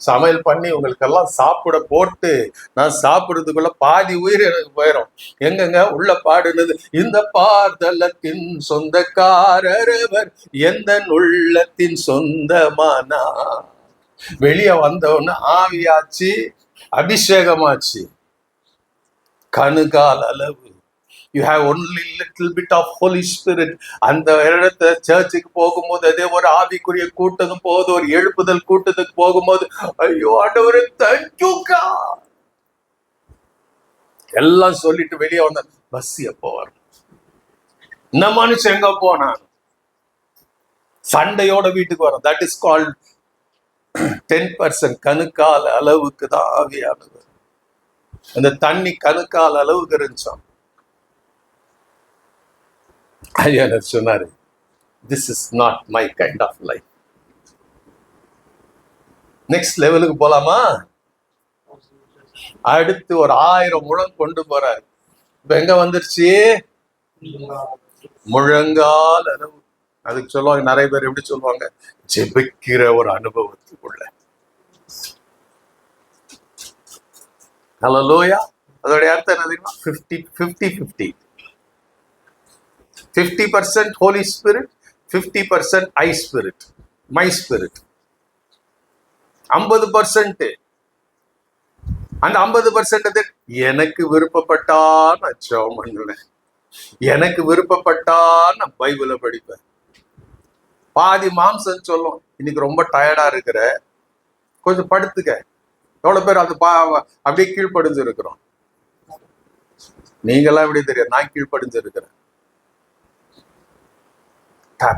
சமையல் பண்ணி உங்களுக்கெல்லாம் சாப்பிட போட்டு நான் சாப்பிடுறதுக்குள்ள பாதி உயிர் எனக்கு போயிடும். எங்கங்க உள்ள பாடுனது, இந்த பார்தலத்தின் சொந்தக்காரர் எந்த உள்ளத்தின் சொந்தமானார். வெளியே வந்தவொன்னு ஆவியாச்சு, அபிஷேகமாச்சு, கணுகால் அளவு. You have only little bit of holy spirit. அந்த இடத்துல சர்ச்சுக்கு போகும்போது அதே ஒரு ஆவிக்குரிய கூட்டத்துக்கு போகுது, ஒரு எழுப்புதல் கூட்டத்துக்கு போகும்போது ஐயோ ஆண்டவரே தேங்க்யூ காட் எல்லாம் சொல்லிட்டு வெளியே வந்த பஸ் எப்போ வரும், இந்த மனுஷன் எங்க போனா சண்டையோட வீட்டுக்கு வரும். தட் இஸ் கால்ட் 10% கணுக்கால அளவுக்கு தான் ஆவியானது. அந்த தண்ணி கணுக்கால அளவுக்கு இருந்துச்சான். ஐயா சொன்னாரு, this is not my kind of life. Next லெவலுக்கு போலாமா? அடுத்து ஒரு 1000 முழம் கொண்டு போறாரு. இப்ப எங்க வந்துருச்சு? முழங்கால் அளவு. அதுக்கு சொல்லுவாங்க, நிறைய பேர் எப்படி சொல்லுவாங்க, ஜெபிக்கிற ஒரு அனுபவத்துக்குள்ள. ஹல்லேலூயா. அதோட அர்த்தம் என்ன தெரியுமா? 50-50. 50% holy spirit, 50% I spirit, my spirit. 50%. அந்த 50% எனக்கு விருப்பப்பட்டா நான் ஜெபம் பண்ணுவேன், எனக்கு விருப்பப்பட்டா நான் பைபிளை படிப்பேன். பாதி மாம்சம் சொல்லும், இன்னைக்கு ரொம்ப டயர்டா இருக்கிற, கொஞ்சம் படுத்துக்க. எவ்வளவு பேர் அது அப்படியே கீழ்ப்படிஞ்சு இருக்கிறோம். நீங்கெல்லாம் எப்படி தெரியும்? நான் கீழ்ப்படிஞ்சு இருக்கிறேன்.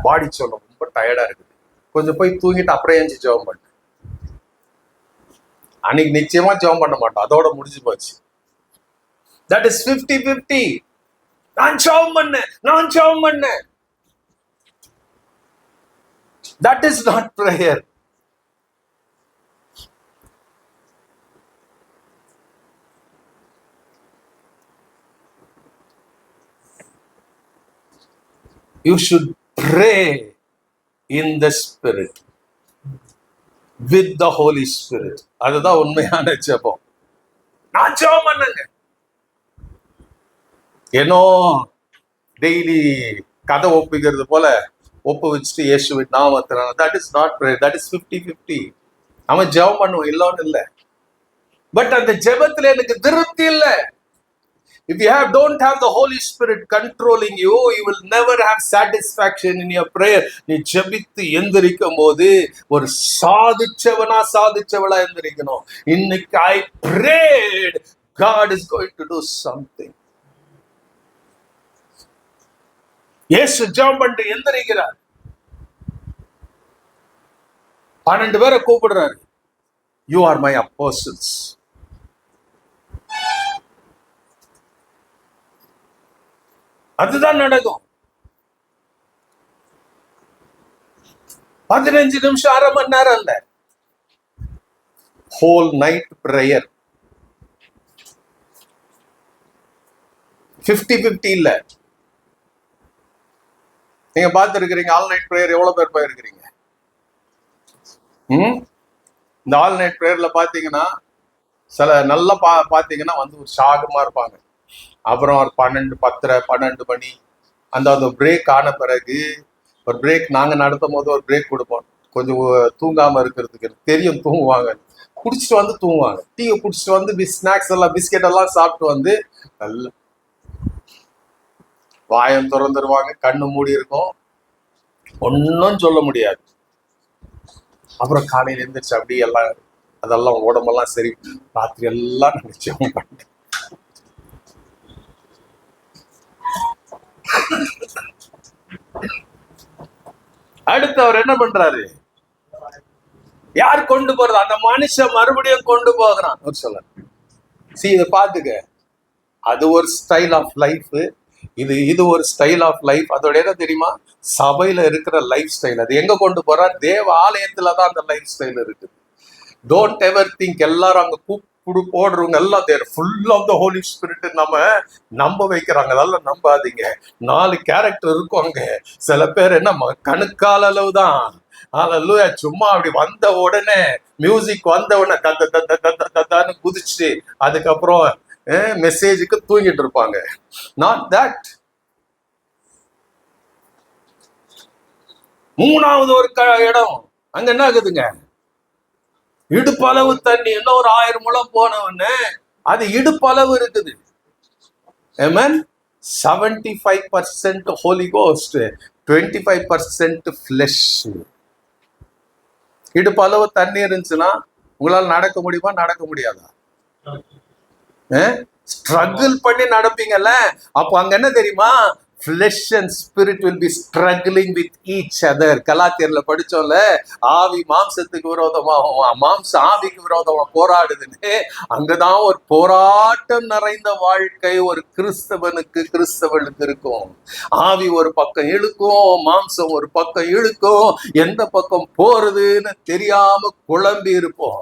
பாடி சொல்லும் ரொம்ப டயர்டா இருக்குது, கொஞ்சம் போய் தூங்கிட்டு அப்புறம் ஏஞ்சி ஜெபம் பண்ணு. அன்னைக்கு நிச்சயமா ஜெபம் பண்ண மாட்டோம், அதோட முடிஞ்சு போச்சு. That is 50-50. நான் ஜெபம் பண்ணேன். That is not prayer. You should pray in the Spirit, with the Holy Spirit. அதுதான் உண்மையான ஜெபம். நான் ஜெபம் பண்ணுங்க. ஏனோ டெய்லி கதை ஒப்பிக்கிறது போல ஒப்பு வச்சுட்டு இயேசுவின் நாமத்தினால. That is not prayer. That is 50-50. அவன் ஜெபம் பண்ணுவான், இல்லன்னு இல்லை. பட் அந்த ஜெபத்துல எனக்கு திருப்தி இல்லை. If you don't have the Holy Spirit controlling you, you will never have satisfaction in your prayer. நீ ஜெபித்து எந்திரிக்கும் போது ஒரு சாதிச்சவளா எந்திரிக்கணும். இன்னைக்கு I prayed, God is going to do something. இயேசு ஜெபம் பண்ணிட்டு எந்திரிக்கிறார். 12 பேரை கூப்பிடுறாரு. You are my apostles. அதுதான் நடக்கும். 15 நிமிஷம், அரை மணி நேரம் இல்ல, ஹோல் நைட் பிரேயர். 50-50 இல்ல. நீங்க பார்த்து இருக்கிறீங்க ஆல் நைட் பிரேயர் எவ்வளவு பேர் போயிருக்கிறீங்க? இந்த ஆல் நைட் பிரேயர்ல பாத்தீங்கன்னா சில நல்லா பாத்தீங்கன்னா வந்து ஒரு சாகமா இருப்பாங்க. அப்புறம் ஒரு 12 மணி அந்த பிரேக் ஆன பிறகு ஒரு பிரேக் நாங்க நடத்தும் போது ஒரு பிரேக் கொடுப்போம், கொஞ்சம் தூங்காம இருக்கிறதுக்கு. தெரியும் தூங்குவாங்க, குடிச்சிட்டு வந்து தூங்குவாங்க. டீ குடிச்சிட்டு வந்து ஸ்நாக்ஸ் எல்லாம் பிஸ்கெட் எல்லாம் சாப்பிட்டு வந்து நல்லா வாயம் திறந்துருவாங்க, கண்ணு மூடி இருக்கும், ஒன்னும் சொல்ல முடியாது. அப்புறம் காலையில எழுந்திரிச்சு அப்படியே எல்லாம் அதெல்லாம் உடம்பெல்லாம் சரி, ராத்திரி எல்லாம் நிச்சயம் பண்ண. அடுத்து அவர் என்ன பண்றாரு? யார் கொண்டு போறது? அந்த மனுஷன் மறுபடியும் கொண்டு போகிறான். சொல்ல இதை பாத்துக்க, அது ஒரு ஸ்டைல் ஆஃப் லைஃப், இது ஒரு ஸ்டைல் ஆஃப் லைஃப். அதோட என்ன தெரியுமா? சபையில இருக்கிற லைஃப் ஸ்டைல். அது எங்க கொண்டு போறார்? தேவ ஆலயத்துலதான் அந்த லைஃப் ஸ்டைல் இருக்கு. டோன்ட் எவர் திங்க் எல்லாரும் அங்க கூப்பிடு போடுறவங்க எல்லாம் there full of the Holy Spirit நம்ம நம்ப வைக்கிறாங்க. அதெல்லாம் நம்பாதீங்க. 4 கேரக்டர் இருக்கும் அங்க. சில பேர் என்ன கணுக்கால் அளவு தான். அல்லேலூயா. சும்மா அப்படி வந்த உடனே மியூசிக் வந்த உடனே தன்னு குதிச்சு அதுக்கப்புறம் மெசேஜுக்கு தூங்கிட்டு இருப்பாங்க. Not that. 3வது ஒரு இடம், அங்க என்ன ஆகுதுங்க? இடுப்பளவு தண்ணி. இன்னும் ஒரு 1000 முழம் போனவொன்னு அது இடுப்பளவு இருக்குது. ஆமென். 75% Holy Ghost, 25% flesh. இடுப்பு அளவு தண்ணி இருந்துச்சுன்னா உங்களால நடக்க முடியுமா? நடக்க முடியாதா? ஸ்ட்ரகிள் பண்ணி நடப்பீங்கல்ல. அப்போ அங்க என்ன தெரியுமா? flesh and spirit will be struggling with each other. கலாத்தியர்ல படிச்சோம்ல, ஆவி மாம்சத்துக்கு விரோதமாகவும் மாம்சம் ஆவிக்கு விரோதமா போராடுதுன்னு. அங்கதான் ஒரு போராட்டம் நிறைந்த வாழ்க்கை ஒரு கிறிஸ்தவனுக்கு இருக்கும். ஆவி ஒரு பக்கம் இழுக்கும், மாம்சம் ஒரு பக்கம் இழுக்கும். எந்த பக்கம் போறதுன்னு தெரியாம குழம்பி இருப்போம்.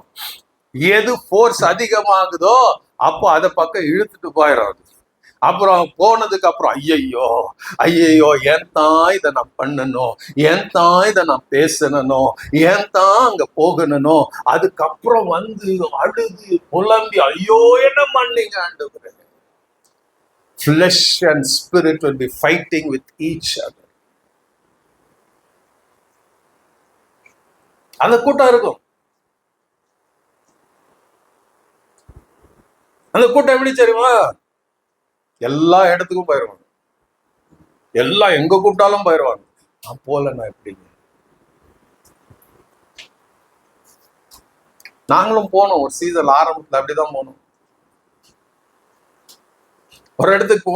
எது ஃபோர்ஸ் அதிகமாகுதோ அப்போ அதை பக்கம் இழுத்துட்டு போயிடும். அப்புறம் போனதுக்கு அப்புறம் ஐயையோ ஏன் தான் இதை நான் பண்ணணும், ஏன் தான் இதை நான் பேசணும், ஏன் தான் அங்க போகணும். அதுக்கப்புறம் வந்து அழுது புலம்பி ஐயோ என்ன பண்ணீங்க ஆண்டவரே. Flesh and spirit will be fighting with each other. அந்த கூட்டம் இருக்கும். அந்த கூட்டம் எப்படி தெரியுமா? எல்லா இடத்துக்கும் போயிடுவாங்க. எல்லாம் எங்க கூப்பிட்டாலும் போயிடுவாங்க. நான் போலன்னா எப்படிங்க? நாங்களும் போனோம். ஒரு சீசன் ஆரம்பத்துல அப்படிதான் போனோம். ஒரு இடத்துக்கு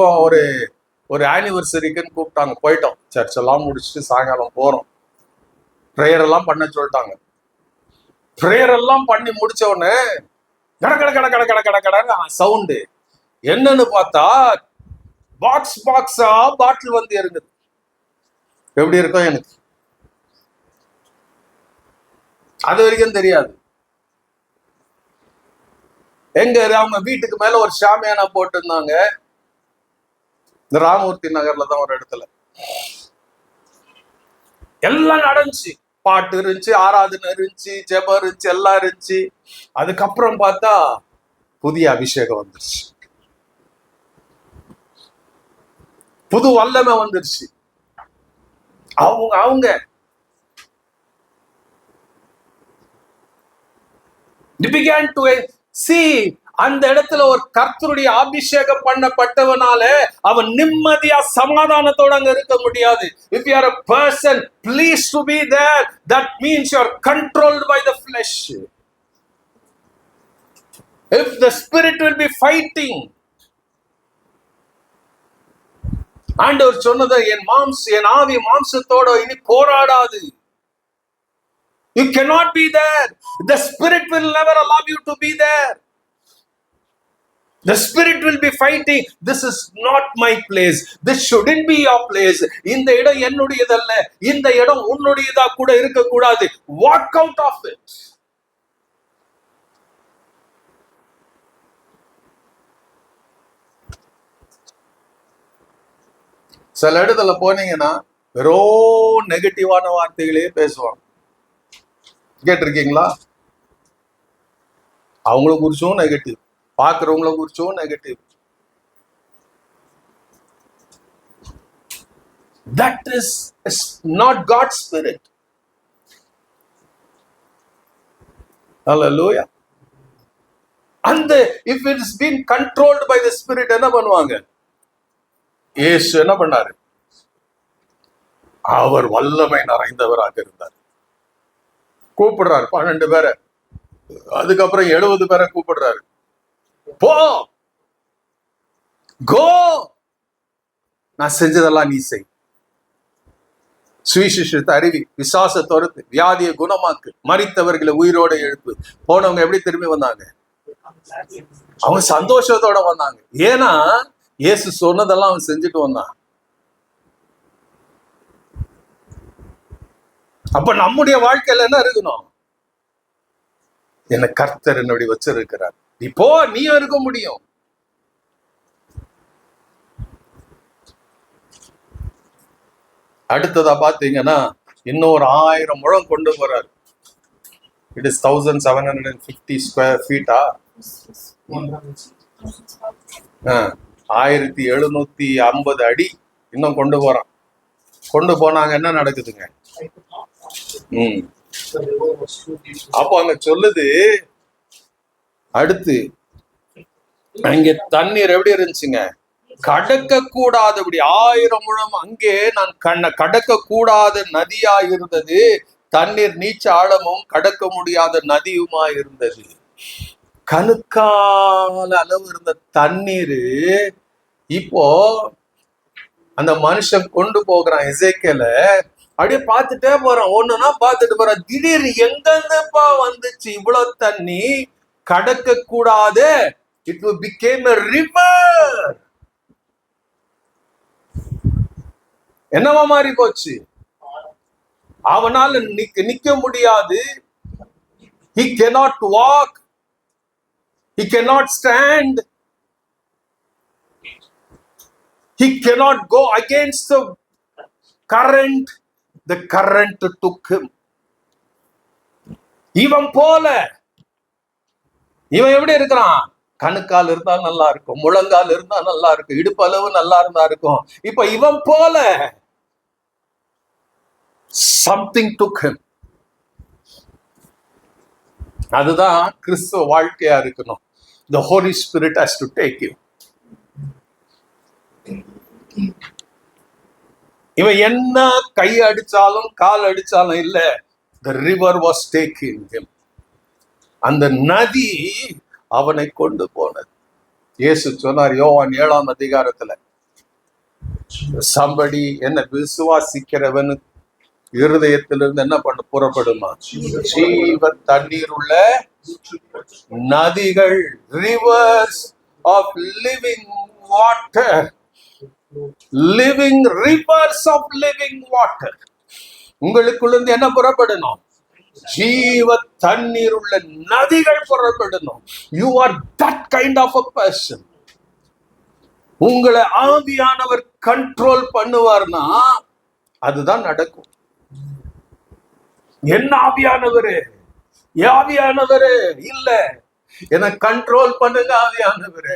ஒரு ஆனிவர்சரிக்குன்னு கூப்பிட்டாங்க. போயிட்டோம். சர்ச் எல்லாம் முடிச்சுட்டு சாயங்காலம் போறோம். ப்ரேயர் எல்லாம் பண்ண சொல்லிட்டாங்க. ப்ரேயர் எல்லாம் பண்ணி முடிச்ச உடனே கட சவுண்டு. என்னன்னு பார்த்தா பாக்ஸா பாட்டில் வந்து இறங்குது. எப்படி இருக்கும் எனக்கு அது வரைக்கும் தெரியாது. எங்க அவங்க வீட்டுக்கு மேல ஒரு ஷாமியானா போட்டு இருந்தாங்க. இந்த ராமூர்த்தி நகர்ல தான் ஒரு இடத்துல எல்லாம் நடந்துச்சு. பாட்டு இருந்துச்சு, ஆராதனை இருந்துச்சு, ஜெபம் இருந்துச்சு, எல்லாம் இருந்துச்சு. அதுக்கப்புறம் பார்த்தா புதிய அபிஷேகம் வந்துருச்சு, புது வல்லமை வந்துருச்சு. அவங்க began to see அந்த இடத்துல ஒரு கர்த்தருடைய அபிஷேகம் பண்ணப்பட்டவனால அவன் நிம்மதியா சமாதானத்தோட அங்க இருக்க முடியாது. If you are a person pleased to be there, that means you are controlled by the flesh. If the spirit will be fighting, ஆண்டவர் சொன்னது, என் ஆவி மாம்சத்தோட இனி போராடாது. You cannot be there. The spirit will never allow you to be there. The spirit will be fighting. This is not my place. This shouldn't be your place. இந்த இடம் என்னுடையதல்ல, இந்த இடம் உன்னுடையதா கூட இருக்க கூடாது. Walk out of it. சில இடத்துல போனீங்கன்னா வெறும் நெகட்டிவான வார்த்தைகளே பேசுவாங்க. கேட்டிருக்கீங்களா? அவங்கள குறிச்சும் நெகட்டிவ், பாக்குறவங்கள குறிச்சும் negative. That is not God's spirit. Hallelujah. And if it is being controlled by the spirit, என்ன பண்ணுவாங்க? இயேசு என்ன பண்ணாரு? அவர் வல்லமை நிறைந்தவராக இருந்தார். கூப்பிடுறாரு 12 பேரை, அதுக்கப்புறம் 70 பேரை கூப்பிடுறாரு. போ, கோ, நான் செஞ்சதெல்லாம் நீ செய். சுவிசேஷத்தை அறிவி, விசுவாச துரத்து, வியாதியை குணமாக்கு, மரித்தவர்களை உயிரோட எழுப்பு. போனவங்க எப்படி திரும்பி வந்தாங்க? அவங்க சந்தோஷத்தோட வந்தாங்க. ஏன்னா இயேசு சொன்னதெல்லாம் அவன் செஞ்சுட்டு வந்தான். அப்ப நம்முடைய வாழ்க்கையில என்ன இருக்கணும்? என்ன கர்த்தர் என்னுடைய வச்சிருக்கிறார், இப்போ நீயும் இருக்க முடியும். அடுத்ததா பாத்தீங்கன்னா இன்னொரு 1000 முழம் கொண்டு போறாரு. இட் இஸ் 1750 ஸ்கொயர் ஃபீட்டா, 1750 அடி இன்னும் கொண்டு போறான். கொண்டு போனாங்க, என்ன நடக்குதுங்க? அப்போ அங்க சொல்லுது, அடுத்து அங்க தண்ணீர் எப்படி இருந்துச்சுங்க? கடக்க கூடாதபடி 1000 முழம் அங்கே நான் கடக்க கூடாத நதியா இருந்தது. தண்ணீர் நீச்ச ஆழமும் கடக்க முடியாத நதியுமா இருந்தது. கணுக்கால அளவு இருந்த தண்ணீர் இப்போ அந்த மனுஷன் கொண்டு போகிறான். எசேக்கியேல அப்படியே பார்த்துட்டே போறான், ஒண்ணுன்னா பார்த்துட்டு போறான். திடீர்னு எங்கப்பா வந்துச்சு இவ்வளவு தண்ணி? கடக்க கூடாது. It became a river. என்னவா மாறி போச்சு? அவனால நிக்க முடியாது. He cannot walk. He cannot stand. He cannot go against the current. The current took him. இவன் போல இவன் எப்படி இருக்கிறான்? கணுக்கால் இருந்தா நல்லா இருக்கும், முழங்கால் இருந்தா நல்லா இருக்கும், இடுப்பளவு நல்லா இருந்தா இருக்கும். இப்ப இவன் போல something took him. அதுதான் கிறிஸ்துவ வாழ்க்கையா இருக்கணும். The Holy Spirit has to take you. இவன் என்ன கை அடிச்சாலும் கால் அடிச்சாலும் இல்ல, the river was taking him. அந்த நதி அவனை கொண்டு போனது. இயேசு சொன்னார் யோவான் 7ஆம் அதிகாரத்துல, somebody என்ன விசுவாசிக்கிறவன் இருதயத்திலிருந்து என்ன பண்ண புறப்படுமா? ஜீவ தண்ணீர் உள்ள நதிகள், rivers of living water, living rivers of living water. உங்களுக்குள்ள என்ன புறப்படணும்? ஜீவ தண்ணீர் உள்ள நதிகள் புறப்படணும். You are that kind of a person. உங்களை ஆவியானவர் கண்ட்ரோல் பண்ணுவார்னா அதுதான் நடக்கும். என்ன ஆவியானவரு? ஆவியானவரு இல்ல, என்னை கண்ட்ரோல் பண்ணுங்க ஆவியானவரு,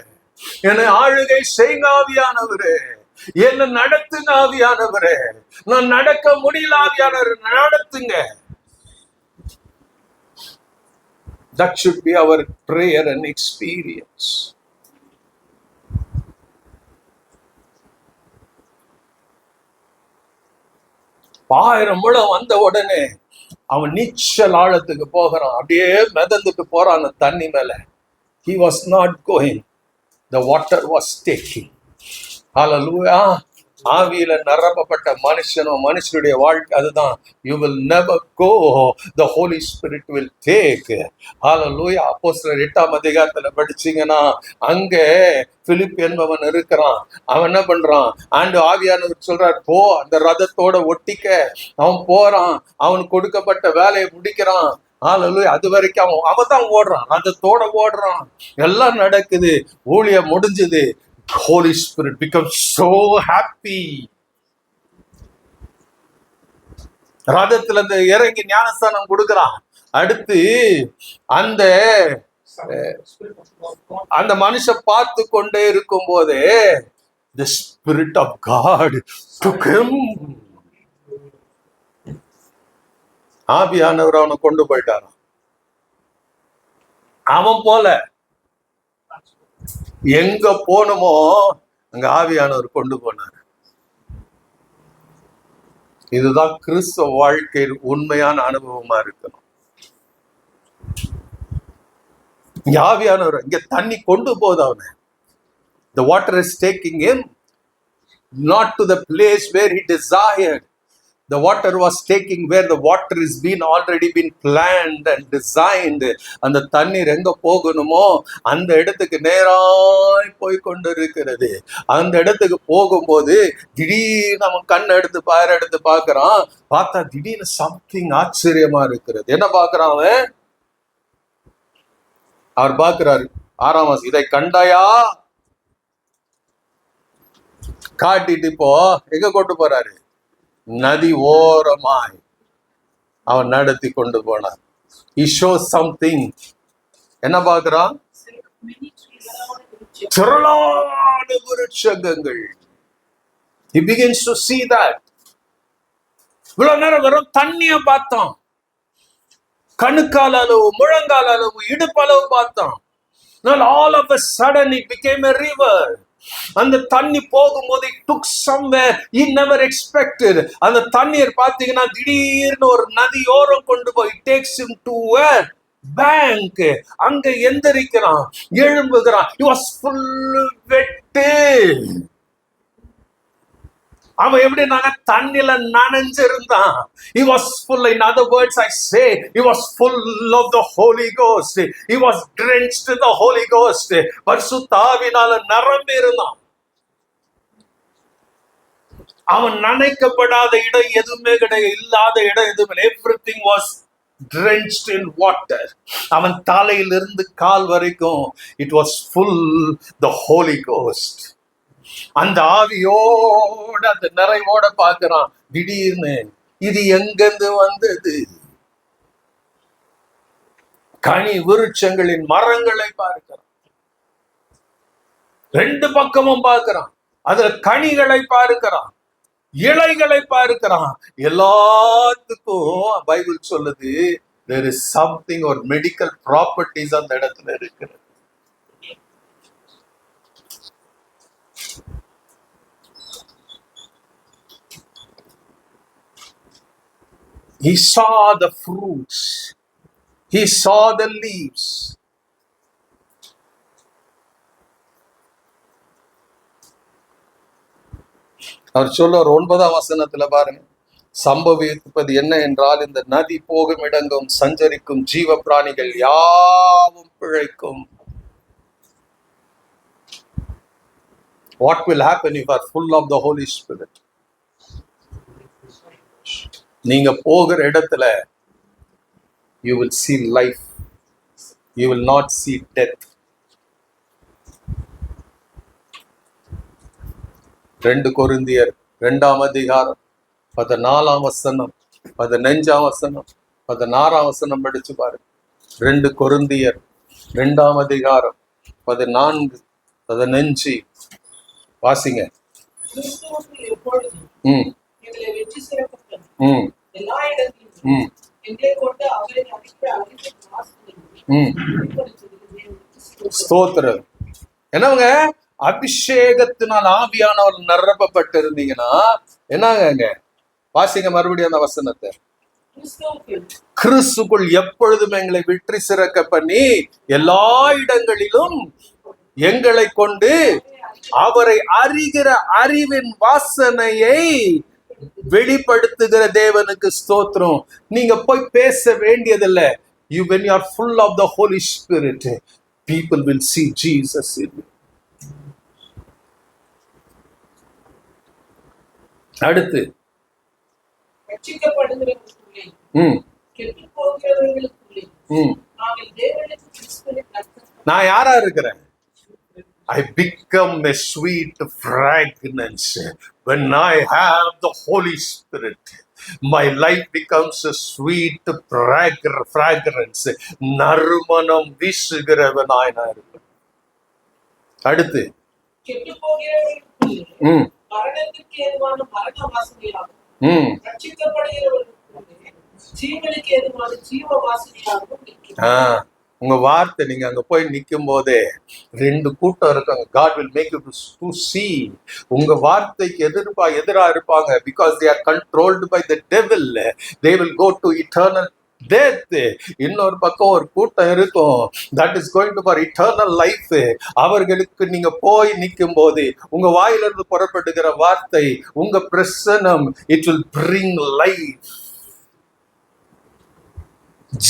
என்னை ஆளுகை செய்யுங்க ஆவியானவரு, என்ன நடத்துங்க ஆவியானவரு, நான் நடக்க முடியல ஆவியானவர் நடத்துங்க. That should be our prayer and experience. ஆயிரம் முழம் வந்த உடனே அவன் நீச்சல் ஆழத்துக்கு போகிறான். அப்படியே மிதந்துட்டு போறான் தண்ணி மேல. He was not going. The water was taking. Hallelujah. ஆவியில நிரப்பப்பட்ட மனுஷனும் மனுஷனுடைய வாழ்க்கை அதுதான். You will never go. The Holy Spirit will take. Hallelujah. அப்போஸ்தலர் 8ஆம் அதிகாரத்துல படிச்சீங்கன்னா அங்க பிலிப் என்பவன் இருக்கிறான். அவன் என்ன பண்றான்? ஆவியானவர் சொல்றார், போ அந்த ரதத்தோட ஒட்டிக்க. அவன் போறான், அவனுக்கு கொடுக்கப்பட்ட வேலையை முடிக்கிறான். அது வரைக்கும் அவன் தான் ஓடுறான், ரதத்தோட ஓடுறான். எல்லாம் நடக்குது, ஊழியம் முடிஞ்சது. Holy Spirit becomes so happy. ரதத்துல இருந்து இறங்கி ஞானஸ்தானம் கொடுக்கிறான். அடுத்து அந்த மனுஷன் பார்த்து கொண்டே இருக்கும் போதே the Spirit of God took him. ஆவியானவர் அவனை கொண்டு போயிட்டாராம். அவன் போல எங்க போனமோ அங்க ஆவியானவர் கொண்டு போனார். இதுதான் கிறிஸ்துவ வாழ்க்கையில் உண்மையான அனுபவமா இருக்கணும். இங்க ஆவியானவர் இங்க தண்ணி கொண்டு போகுது அவனை. The water is taking him not to the place where he desired. The water was taking where the water is already been planned and designed. அந்த தண்ணீர் எங்க போகணுமோ அந்த இடத்துக்கு நேராய் போய் கொண்டு இருக்கிறது. அந்த இடத்துக்கு போகும்போது திடீர்னு அவன் கண் எடுத்து பார்க்கறான். பார்த்தா திடீர்னு சம்திங் ஆச்சரியமா இருக்கிறது. என்ன பார்க்கறான் அவன்? அவர் பார்க்கிறாரு 6ஆம் வசனம், இதை கண்டாயா? காட்டிட்டு இப்போ எங்க கொண்டு போறாரு? நதி ஓரமாய் அவன் நடத்தி கொண்டு போனார். He shows something. என்ன பார்க்கிறான்? திரளான விருட்சங்கள். He begins to see that. இவ்வளவு நேரம் வெறும் தண்ணிய பார்த்தோம், கணுக்கால் அளவு, முழங்கால் அளவு, இடுப்பளவு பார்த்தோம். Now all of a sudden it became a river. அந்த தண்ணி போகும்போது it took somewhere he never expected. அந்த தண்ணீர் பாத்தீங்கன்னா திடீர்னு ஒரு நதியோரம் கொண்டு போய் takes him to a bank. அங்க எந்திரிக்கிறான், எழும்புகிறான். he was full wet. அவன் எப்படி தண்ணில நனைஞ்சிருந்தான். he was full. In other words, I say he was full of the Holy Ghost. he was drenched in the Holy Ghost. பரிசுத்த ஆவியினால நிரம்பி இருந்தான். அவன் நனைக்கப்படாத இடம் எதுவுமே கிடையாது, இல்லாத இடம் எதுவுமே. everything was drenched in water. அவன் தலையிலிருந்து கால் வரைக்கும் it was full the Holy Ghost. அந்த ஆவியோட அந்த நிறைவோட பார்க்கிறான். திடீர்னு இது எங்கிருந்து வந்தது? கனி விருட்சங்களின் மரங்களை பார்க்கிறான். ரெண்டு பக்கமும் பார்க்கிறான். அதுல கனிகளை பார்க்கிறான், இலைகளை பார்க்கிறான். எல்லாத்துக்கும் பைபிள் சொல்லுது there is something or medical properties அந்த இடத்துல இருக்கிறது. He saw the fruits. He saw the leaves. அவர் சொல்ல 9ஆம் வசனத்துல பாருங்க, சம்பவிப்பது என்ன என்றால் இந்த நதி போகும் இடங்கும் சஞ்சரிக்கும் ஜீவ பிராணிகள் யாவும் பிழைக்கும். What will happen if you are full of the Holy Spirit? நீங்க போகிற இடத்துல you will see life. You will not see death. 2 கொரிந்தியர் 2ஆம் அதிகாரம் 14ஆம் வசனம் 15ஆம் வசனம் 16ஆம் வசனம் படிச்சு பாருங்க. 2 கொரிந்தியர் 2ஆம் அதிகாரம் 14 15 வாசிங்க. ஸ்தோத்திரம். என்னவங்க அபிஷேகத்தினால் ஆவியானவர் நிரப்பப்பட்டு இருந்தீங்கன்னா என்னங்க வாசிங்க மறுபடியும் அந்த வசனத்தை. கிறிஸ்துக்குள் எப்பொழுதும் எங்களை வெற்றி சிறக்க பண்ணி எல்லா இடங்களிலும் எங்களை கொண்டு அவரை அறிகிற அறிவின் வாசனையை வெளிப்படுத்துகிற தேவனுக்கு ஸ்தோத்திரம். நீங்க போய் பேச வேண்டியதில்லை. when you are full of the Holy Spirit, people will see Jesus in you. அடுத்து நான் யாரா இருக்கிறேன்? I become a sweet fragrance when I have the Holy Spirit. My life becomes a sweet fragrance. நறுமணம் வீசுகிறவனாய் நான் இருப்பேன். அடுத்து உங்க வார்த்தை நீங்க அங்க போய் நிக்கும் போதே 2 கூட்டம் இருக்காங்க. God will make you to see. உங்க வார்த்தைக்கு எதிரா இருப்பாங்க. Because they are controlled by the devil. They will go to eternal death. இன்னொரு பக்கம் ஒரு கூட்டம் இருக்கும். That is going to for eternal life. அவர்களுக்கு நீங்க போய் நிக்கும் போது உங்க வாயிலிருந்து புறப்படுகிற வார்த்தை, உங்க பிரசன்னம், it will bring life.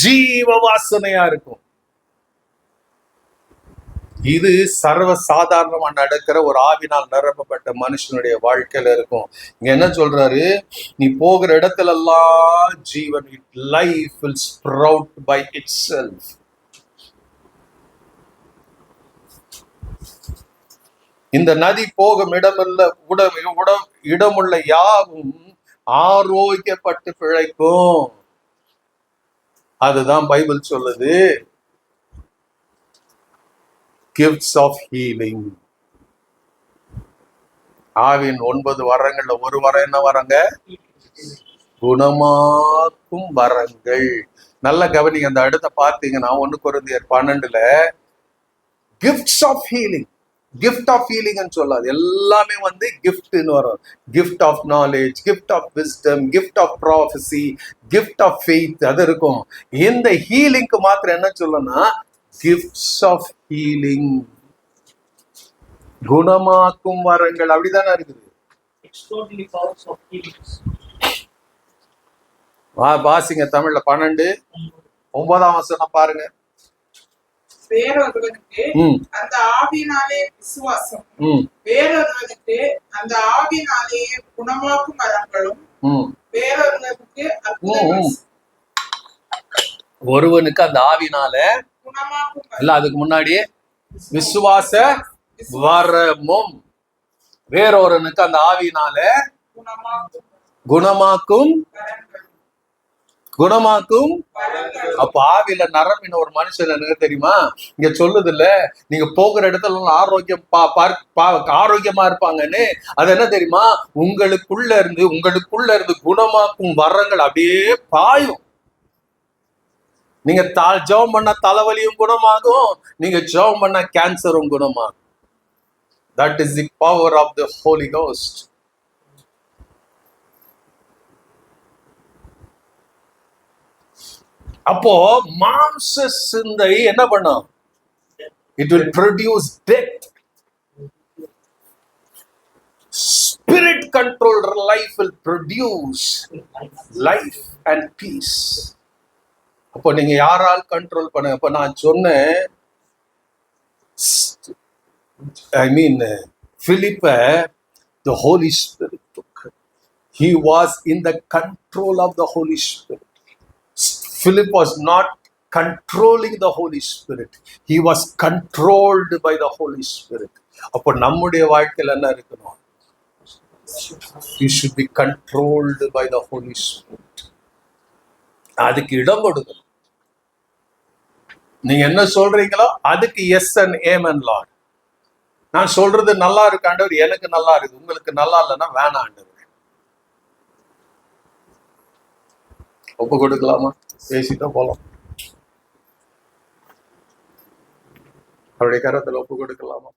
ஜீவ வாசனையா இருக்கும். இது சர்வ சாதாரணமா நடக்கிற ஒரு ஆவினால் நிரப்பப்பட்ட மனுஷனுடைய வாழ்க்கையில இருக்கும். இங்க என்ன சொல்றாரு? நீ போகிற இடத்துல எல்லாம் ஜீவன், life will sprout by itself. இந்த நதி போகும் இடமுள்ள யாவும் ஆரோக்கியப்பட்டு பிழைக்கும். அதுதான் பைபிள் சொல்லுது. Gifts of healing. ஆவின் 9 வரங்கள்ல ஒரு வரம் என்ன வரங்க? குணமாக்கும் வரங்கள். நல்ல கவனிங்க. அந்த இடத்தை பார்த்தீங்கன்னா 1 கொரிந்தியர் 12 gifts of healing. Gift of ஹீலிங்னு சொல்லாது, எல்லாமே வந்து கிஃப்ட்னு வரும். Gift of knowledge, gift of wisdom, gift of prophecy, gift of faith, அது இருக்கும். இந்த ஹீலிங்க்கு மாத்திரம் என்ன சொல்லணும்னா கிஃப்ட்ஸ் ஆஃப் ஹீலிங், குணமாக்கும் வரங்கள், அப்படிதானே இருக்குது. Extraordinary powers of healings. வாசிங்க தமிழ்ல 12:9 பாருங்க. வேறொருவனுக்கு ம் அந்த ஆவியினாலே விசுவாசம், ம் வேறொருவனுக்கு அந்த ஆவியினாலே குணமாக்கும் வரங்களும், ம் வேறொருவனுக்கு அற்புதங்கள் ஒருவனுக்கு அந்த ஆவினால குணமாக்கும் இல்ல, அதுக்கு முன்னாடியே விசுவாச வரமும், வேறொருவனுக்கு அந்த ஆவியினால குணமாக்கும் குணமாக்கும் வரங்களும். குணமாக்கும். வரங்களும். அப்ப ஆவியில நரம்பின ஒரு மனுஷன் எனக்கு தெரியுமா, இங்க சொல்லுது இல்ல, நீங்க போகிற இடத்துல ஆரோக்கியம் ஆரோக்கியமா இருப்பாங்கன்னு. அது என்ன தெரியுமா, உங்களுக்குள்ள இருந்து குணமாக்கும் வரங்கள் அப்படியே பாயும். நீங்க ஜெபம் பண்ண தலைவலியும் குணமாகும், நீங்க ஜெபம் பண்ண கேன்சரும் குணமாகும். That is the power of the Holy Ghost. அப்போ மாம்ச சிந்தை என்ன பண்ணும்? It will produce death. Spirit controlled life will produce life and peace. அப்போ நீங்க யாரால் கண்ட்ரோல் பண்ண? அப்ப நான் சொன்னேன், Philip, the Holy Spirit took. He was in the control of the Holy Spirit. Philip was not controlling the Holy Spirit. He was controlled by the Holy Spirit. அப்போ நம்முடைய வாழ்க்கையில் என்ன இருக்கணும்? You should be controlled by the Holy Spirit. அதுக்கு இடம் கொடுக்கணும். நீங்க என்ன சொல்றீங்களோ அதுக்கு எஸ் அண்ட் ஆமென் லார்ட். நான் சொல்றது நல்லா இருக்கு ஆண்டவர், எனக்கு நல்லா இருக்கு, உங்களுக்கு நல்லா இல்லைன்னா வேணாம் ஆண்டவர். ஒப்பு கொடுக்கலாமா? பேசிட்டா போலாம். அவருடைய கரத்துல ஒப்பு கொடுக்கலாமா?